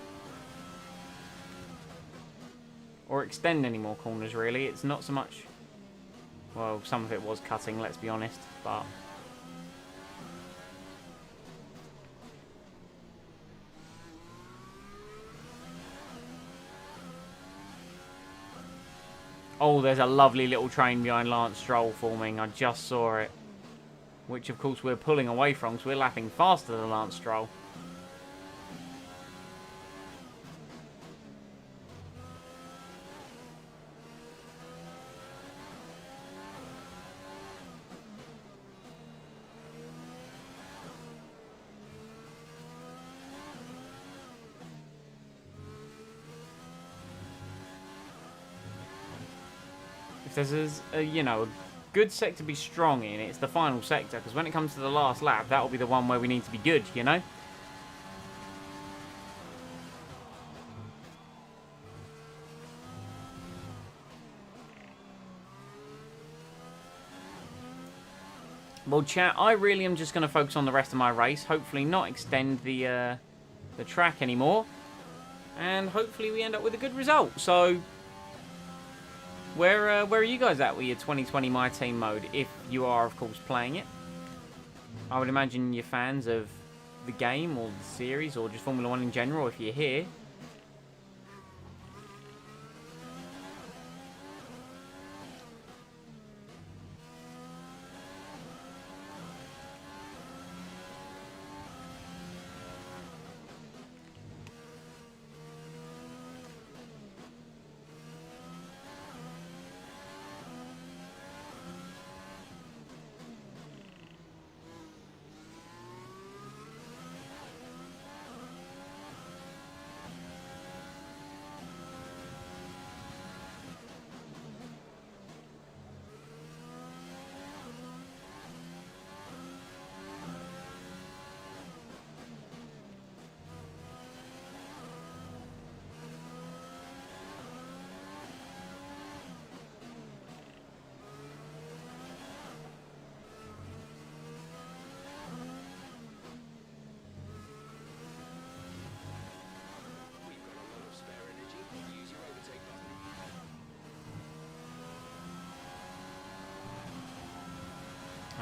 S1: Or extend any more corners, really. It's not so much... Well, some of it was cutting, let's be honest. But... Oh, there's a lovely little train behind Lance Stroll forming. I just saw it. Which, of course, we're pulling away from because we're lapping faster than Lance Stroll. If there's you know, a good sector to be strong in, it's the final sector, because when it comes to the last lap, that'll be the one where we need to be good, you know? Well, chat, I really am just going to focus on the rest of my race, hopefully not extend the track anymore, and hopefully we end up with a good result. So... Where are you guys at with your 2020 My Team mode, if you are, of course, playing it? I would imagine you're fans of the game or the series or just Formula 1 in general if you're here.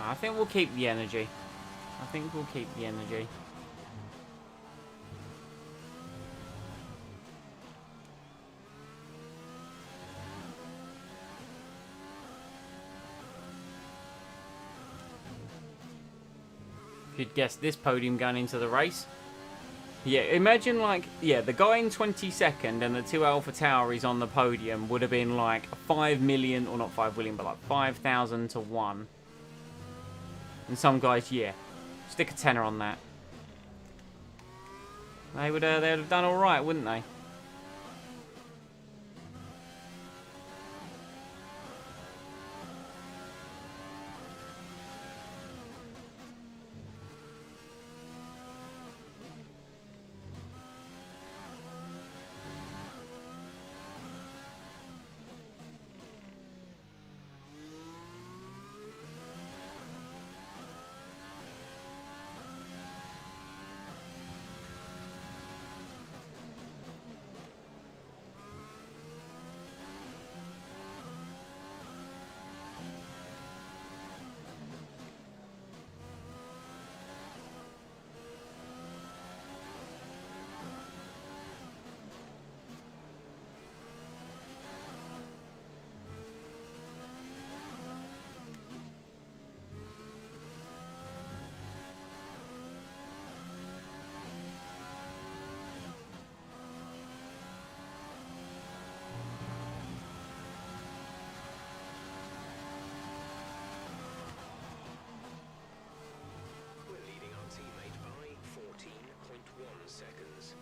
S1: I think we'll keep the energy. I think we'll keep the energy. If you'd guessed this podium going into the race. Yeah, imagine like, yeah, the guy in 22nd and the 2 Alpha Tauris on the podium would have been like 5 million, or not 5 million, but like 5,000 to 1. And some guys, yeah, stick a tenner on that. They would have done all right, wouldn't they?
S5: We're leading our teammate by 14.1 seconds.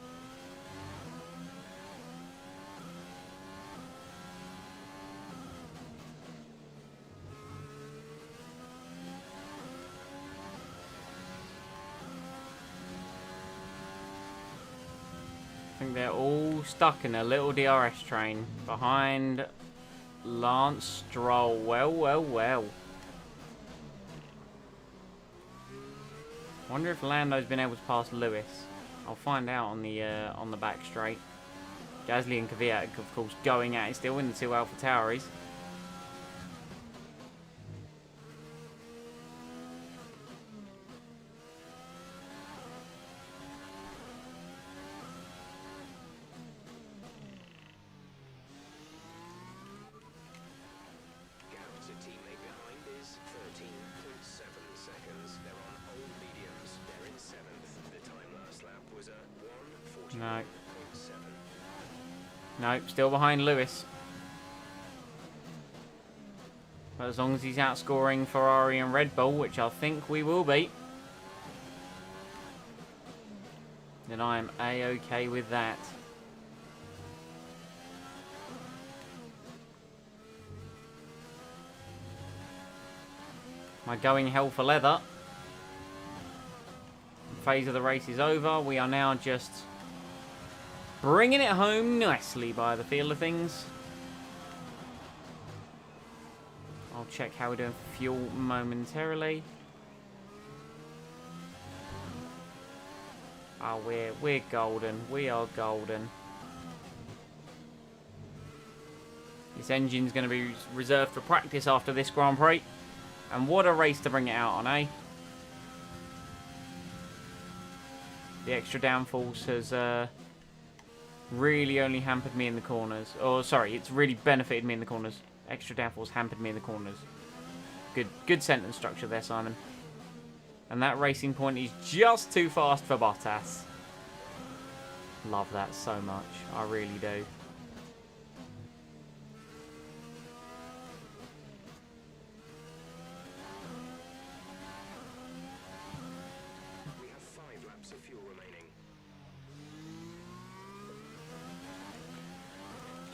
S1: I think they're all stuck in a little DRS train behind Lance Stroll. Well, well, well. Wonder if Lando's been able to pass Lewis. I'll find out on the back straight. Gasly and Kvyat, of course, going at it still in the 2 Alpha Tauris.
S5: Gap to teammate behind is 13.7 seconds. They're on old mediums. They're in 7th. The time last lap was a 1:41.7.
S1: No, still behind Lewis. But as long as he's outscoring Ferrari and Red Bull, which I think we will be, then I am A-okay with that. My going hell for leather phase of the race is over. We are now just bringing it home nicely by the feel of things. I'll check how we're doing for fuel momentarily. Oh, we're golden. We are golden. This engine's going to be reserved for practice after this Grand Prix. And what a race to bring it out on, eh? The extra downforce has really only hampered me in the corners. Or, sorry, it's really benefited me in the corners. Extra downforce hampered me in the corners. Good sentence structure there, Simon. And that racing point is just too fast for Bottas. Love that so much. I really do.
S5: We have 5 laps of fuel remaining.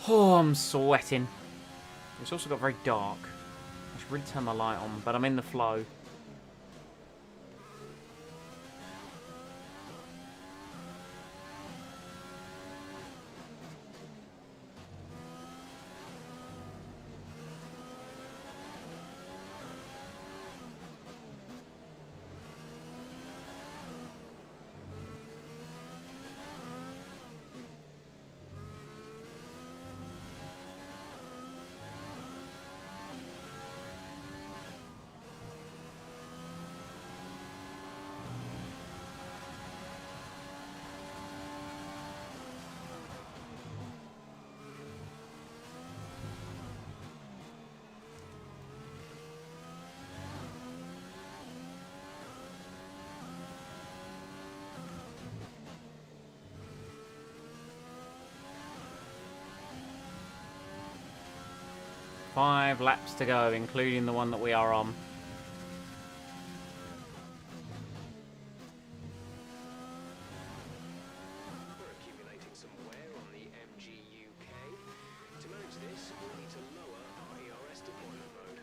S1: Oh, I'm sweating. It's also got very dark. I should really turn my light on, but I'm in the flow. 5 laps to go, including the one that we are on.
S5: We're accumulating some wear on the MGUK. To manage this, we'll need to lower our ERS deployment mode.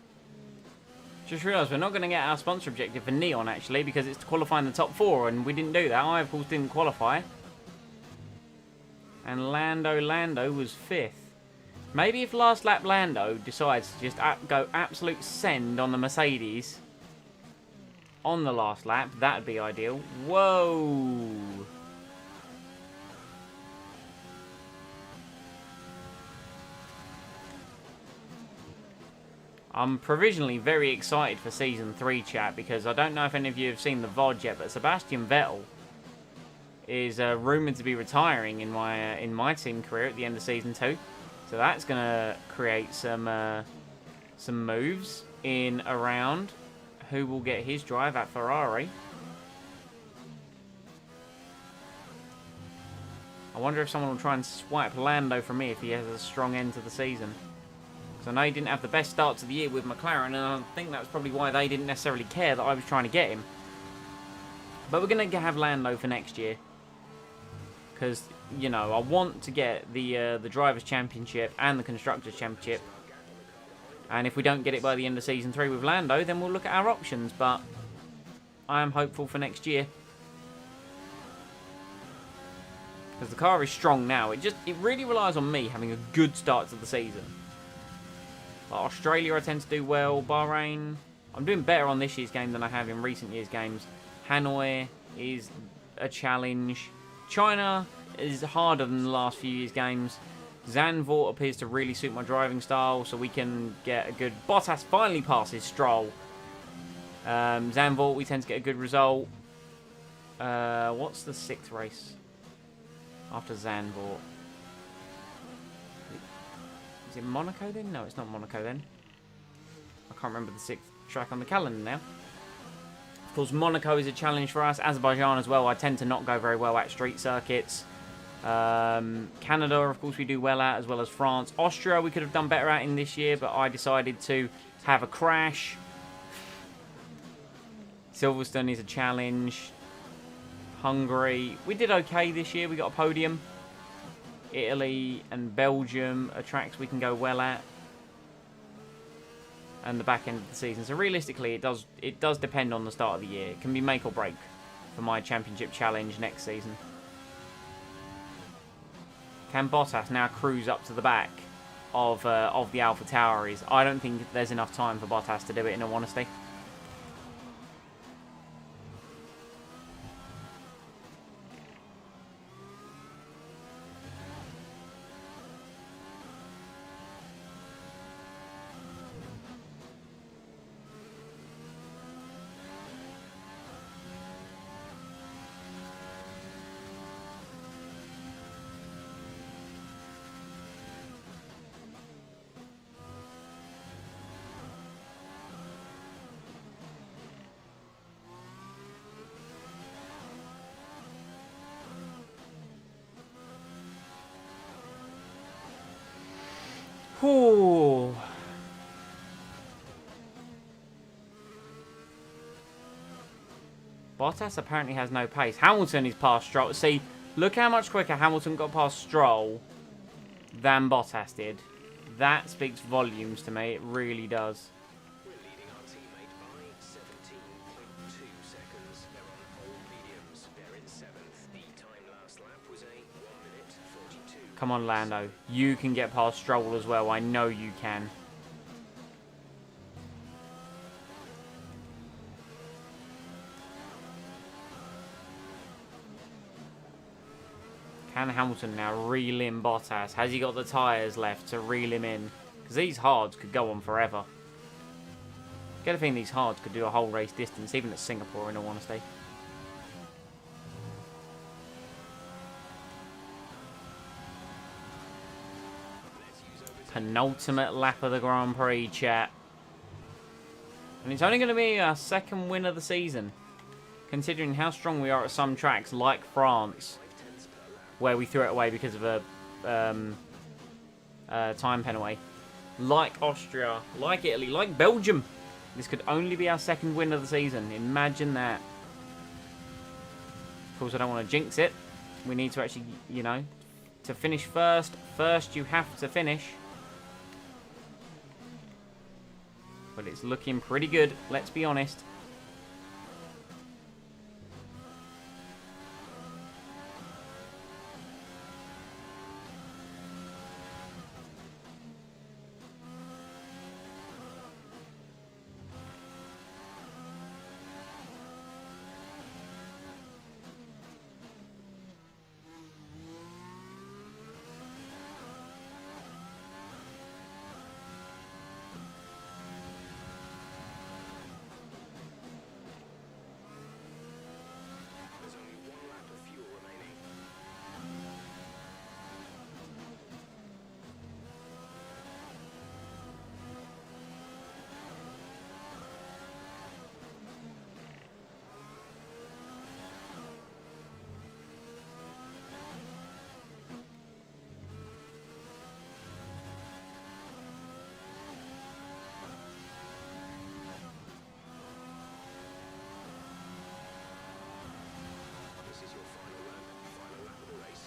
S1: Just realised we're not going to get our sponsor objective for Neon, actually, because it's to qualify in the top 4, and we didn't do that. I, of course, didn't qualify. And Lando was 5th. Maybe if last lap Lando decides to just go absolute send on the Mercedes on the last lap, that'd be ideal. Whoa! I'm provisionally very excited for Season 3, chat, because I don't know if any of you have seen the VOD yet, but Sebastian Vettel is rumoured to be retiring in my team career at the end of Season 2. So that's going to create some moves in around who will get his drive at Ferrari. I wonder if someone will try and swipe Lando from me if he has a strong end to the season. Because I know he didn't have the best start to the year with McLaren, and I think that's probably why they didn't necessarily care that I was trying to get him. But we're going to have Lando for next year. Because, you know, I want to get the Drivers' Championship and the Constructors' Championship. And if we don't get it by the end of Season 3 with Lando, then we'll look at our options. But I am hopeful for next year. Because the car is strong now. It really relies on me having a good start to the season. Like Australia, I tend to do well. Bahrain, I'm doing better on this year's game than I have in recent years' games. Hanoi is a challenge. China is harder than the last few years' games. Zandvoort appears to really suit my driving style, so we can get a good... Bottas finally passes Stroll. Zandvoort, we tend to get a good result. What's the 6th race after Zandvoort? Is it Monaco then? No, it's not Monaco then. I can't remember the 6th track on the calendar now. Of course, Monaco is a challenge for us. Azerbaijan as well. I tend to not go very well at street circuits. Canada, of course, we do well at, as well as France. Austria, we could have done better at in this year, but I decided to have a crash. Silverstone is a challenge. Hungary, we did okay this year. We got a podium. Italy and Belgium are tracks we can go well at. And the back end of the season. So realistically, it does depend on the start of the year. It can be make or break for my championship challenge next season. Can Bottas now cruise up to the back of the Alpha Tauris? I don't think there's enough time for Bottas to do it, in all honesty. Ooh. Bottas apparently has no pace. Hamilton is past Stroll. See, look how much quicker Hamilton got past Stroll than Bottas did. That speaks volumes to me. It really does.
S5: We're leading our teammate by 17.2 seconds. They're on all mediums. They're in 7th. The time last lap was a 1 minute 42.
S1: Come on, Lando. You can get past Stroll as well. I know you can. Can Hamilton now reel in Bottas? Has he got the tyres left to reel him in? Because these hards could go on forever. Get a feeling these hards could do a whole race distance, even at Singapore, in all honesty. Penultimate lap of the Grand Prix, chat. And it's only going to be our 2nd win of the season, considering how strong we are at some tracks, like France, where we threw it away because of a time penalty. like Austria, like Italy, like Belgium. This could only be our second win of the season. Imagine that. Of course, I don't want to jinx it. We need to actually, you know, to finish first. First, you have to finish. But it's looking pretty good, let's be honest.
S5: There's only one lap of fuel remaining. This is your final lap of the race.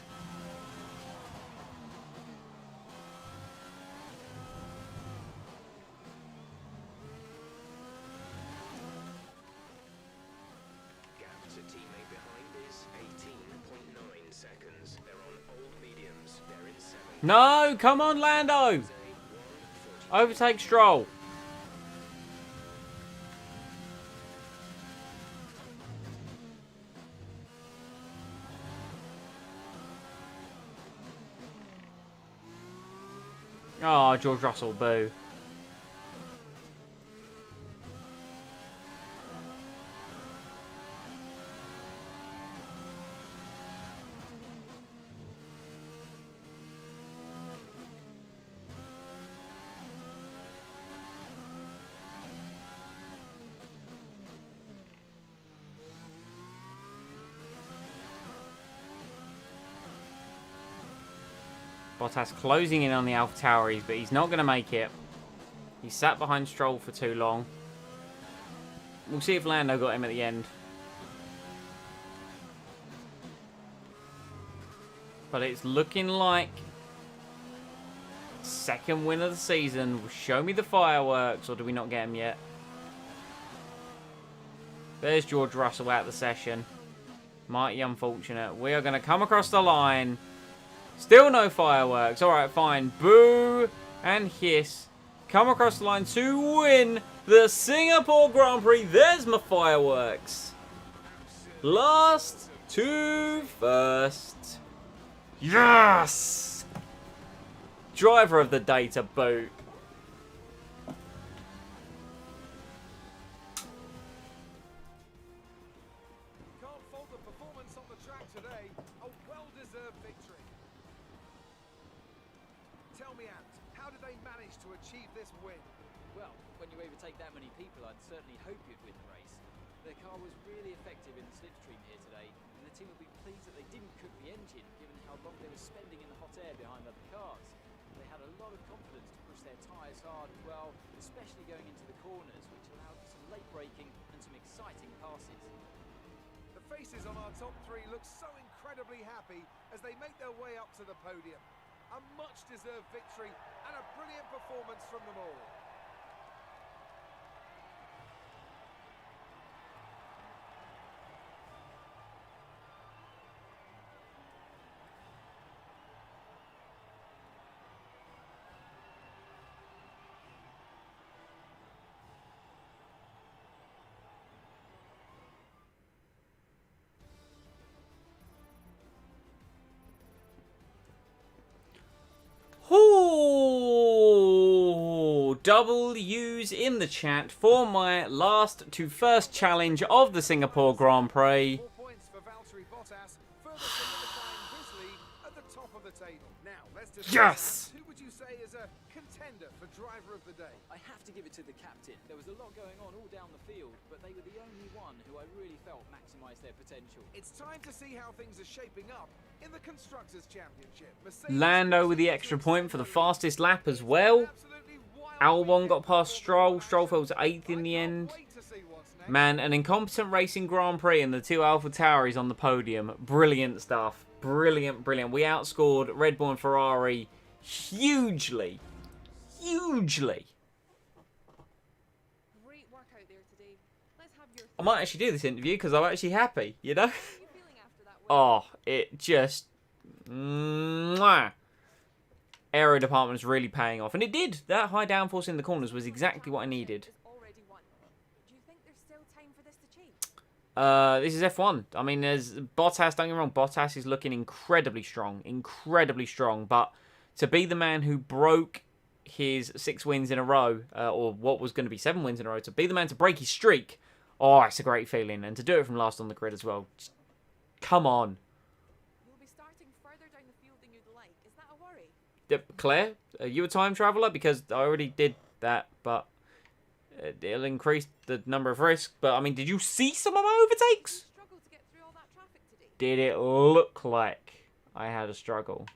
S5: Gap to teammate behind is 18.9 seconds. They're on old mediums. They're in 7th.
S1: No, come on, Lando. Overtake Stroll. Oh, George Russell, boo. Bottas closing in on the AlphaTauris, but he's not going to make it. He sat behind Stroll for too long. We'll see if Lando got him at the end. But it's looking like second win of the season. Show me the fireworks, or do we not get him yet? There's George Russell out of the session. Mighty unfortunate. We are going to come across the line. Still no fireworks. Alright, fine. Boo and hiss. Come across the line to win the Singapore Grand Prix. There's my fireworks. Last to first. Yes! Driver of the day to boot.
S3: Can't fault the performance on the track today. A well-deserved victory. Tell me, Ant, how did they manage to achieve this win?
S6: Well, when you overtake that many people, I'd certainly hope you'd win the race. Their car was really effective in the slipstream here today, and the team will be pleased that they didn't cook the engine, given how long they were spending in the hot air behind other cars. They had a lot of confidence to push their tyres hard as well, especially going into the corners, which allowed for some late braking and some exciting passes.
S3: The faces on our top three look so incredibly happy as they make their way up to the podium. A much-deserved victory and a brilliant performance from them all.
S1: Ooh, double U's in the chat for my last to first challenge of the Singapore Grand Prix.
S3: 4 points for Valtteri Bottas, further solidifying his lead at the top of the table. Now, let's discuss
S1: Yes!
S3: who would you say is a contender for driver of the day?
S6: I have to give it to the captain. There was a lot going on all down the field, but they were the only one who I really felt maximised their potential.
S3: It's time to see how things are shaping up in the Constructors' Championship. Mercedes
S1: Lando with the extra point for the fastest lap as well.
S3: absolutely
S1: Albon got past Stroll. Stroll fell to 8th in the end. Man, an incompetent racing Grand Prix and the 2 Alpha Tauris on the podium. Brilliant stuff. Brilliant, brilliant. We outscored Red Bull and Ferrari hugely. Hugely.
S4: Great work out there today. Let's have your
S1: I might actually do this interview because I'm actually happy, you know?
S4: How are you feeling after that work?
S1: Oh, it just... Mwah. Aero department is really paying off. And it did. That high downforce in the corners was exactly what I needed.
S4: Is already won. Do you think there's still time for this to change?
S1: This is F1. I mean, there's Bottas, don't get me wrong, Bottas is looking incredibly strong. Incredibly strong. But to be the man who broke his 6 wins in a row, or what was going to be 7 wins in a row, to be the man to break his streak, oh, it's a great feeling. And to do it from last on the grid as well. Just, come on.
S4: You'll be starting further down the field than you'd like. Is that a worry?
S1: Claire, are you a time traveller? Because I already did that, but it'll increase the number of risks. But, I mean, did you see some of my overtakes?
S4: Struggle to get through all that traffic today.
S1: Did it look like I had a struggle?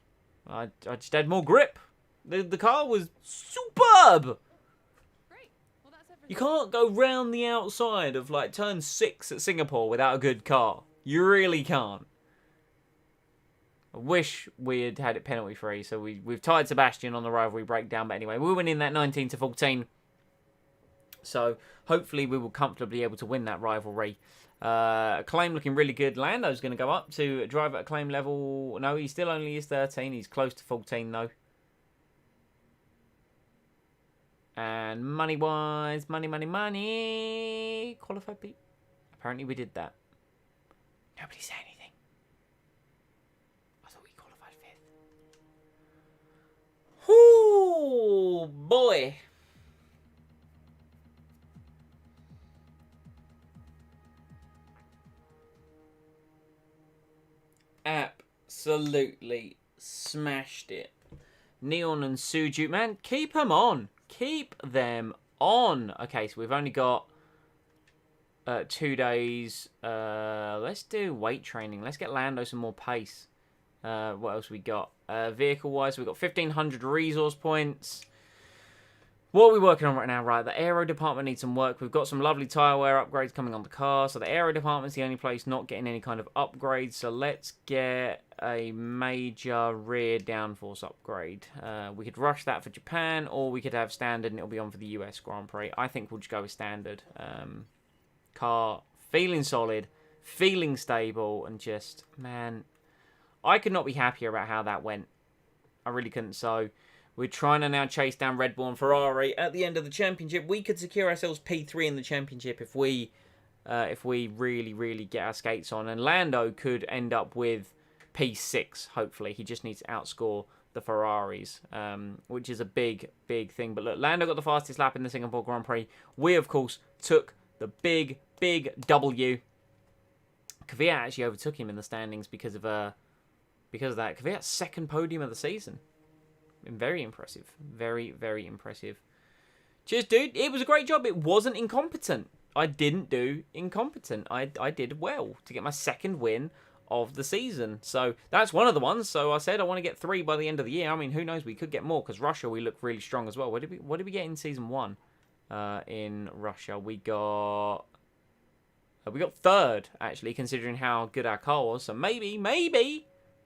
S1: I just had more grip. The car was superb.
S4: Great. Well, that's everything.
S1: You can't go round the outside of, like, turn 6 at Singapore without a good car. You really can't. I wish we had had it penalty free, so we've tied Sebastian on the rivalry breakdown. But anyway, we're winning that 19-14. So hopefully we will comfortably be able to win that rivalry. Acclaim looking really good. Lando's going to go up to drive at Acclaim level. No, he still only is 13. He's close to 14 though. And money-wise, money. Qualified Pete. Apparently we did that. Nobody said anything. I thought we qualified 5th. Ooh, boy. Absolutely smashed it. Neon and Suju, man, keep them on. Keep them on. Okay, so we've only got 2 days. Let's do weight training. Let's get Lando some more pace. What else we got? Vehicle-wise, we've got 1,500 resource points. What are we working on right now? Right, the aero department needs some work. We've got some lovely tyre wear upgrades coming on the car. So the aero department's the only place not getting any kind of upgrades. So let's get a major rear downforce upgrade. We could rush that for Japan, or we could have standard and it'll be on for the US Grand Prix. I think we'll just go with standard. Car feeling solid, feeling stable, and just, man, I could not be happier about how that went. I really couldn't. So we're trying to now chase down Red Bull and Ferrari at the end of the championship. We could secure ourselves P3 in the championship if we really get our skates on. And Lando could end up with P6, hopefully. He just needs to outscore the Ferraris, which is a big thing. But look, Lando got the fastest lap in the Singapore Grand Prix. We, of course, took the big W. Kvyat actually overtook him in the standings because of that. Kvyat's second podium of the season. Very impressive. Very impressive. Cheers, dude. It was a great job. It wasn't incompetent. I didn't do incompetent. I did well to get my second win of the season. So that's one of the ones. So I said I want to get 3 by the end of the year. I mean, who knows? We could get more because Russia, we look really strong as well. What did we get in season 1? In Russia, we got 3rd, actually, considering how good our car was. So maybe.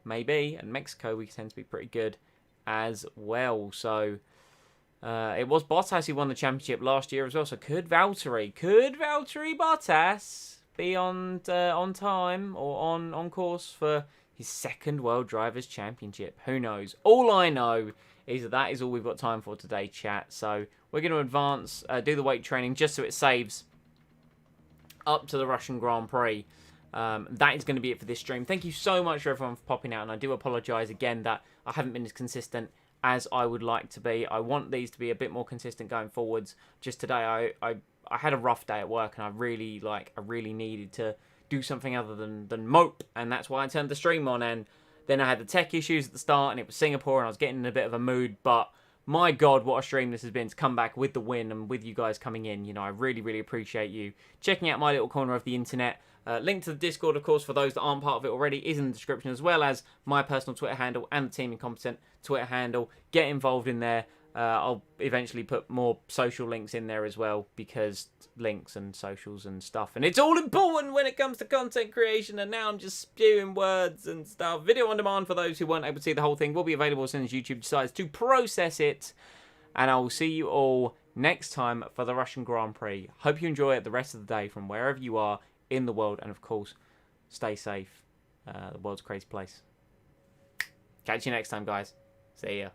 S1: And Mexico, we tend to be pretty good as well. So it was Bottas who won the championship last year as well. So could Valtteri Bottas be on time or on course for his second World Drivers' Championship? Who knows? All I know is that is all we've got time for today, chat. So we're going to advance, do the weight training just so it saves up to the Russian Grand Prix. That is going to be it for this stream. Thank you so much for everyone for popping out, and I do apologise again that I haven't been as consistent as I would like to be. I want these to be a bit more consistent going forwards. Just today, I had a rough day at work, and I really needed to do something other than mope, and that's why I turned the stream on. And then I had the tech issues at the start, and it was Singapore, and I was getting in a bit of a mood, but my God, what a stream this has been to come back with the win and with you guys coming in. You know, I really appreciate you checking out my little corner of the internet. Link to the Discord, of course, for those that aren't part of it already, is in the description, as well as my personal Twitter handle and the Team Incompetent Twitter handle. Get involved in there. I'll eventually put more social links in there as well, because links and socials and stuff, and it's all important when it comes to content creation. And now I'm just spewing words and stuff. Video on demand for those who weren't able to see the whole thing will be available as soon as YouTube decides to process it. And I will see you all next time for the Russian Grand Prix. Hope you enjoy it the rest of the day from wherever you are in the world, and of course, stay safe. The world's a crazy place. Catch you next time, guys. See ya.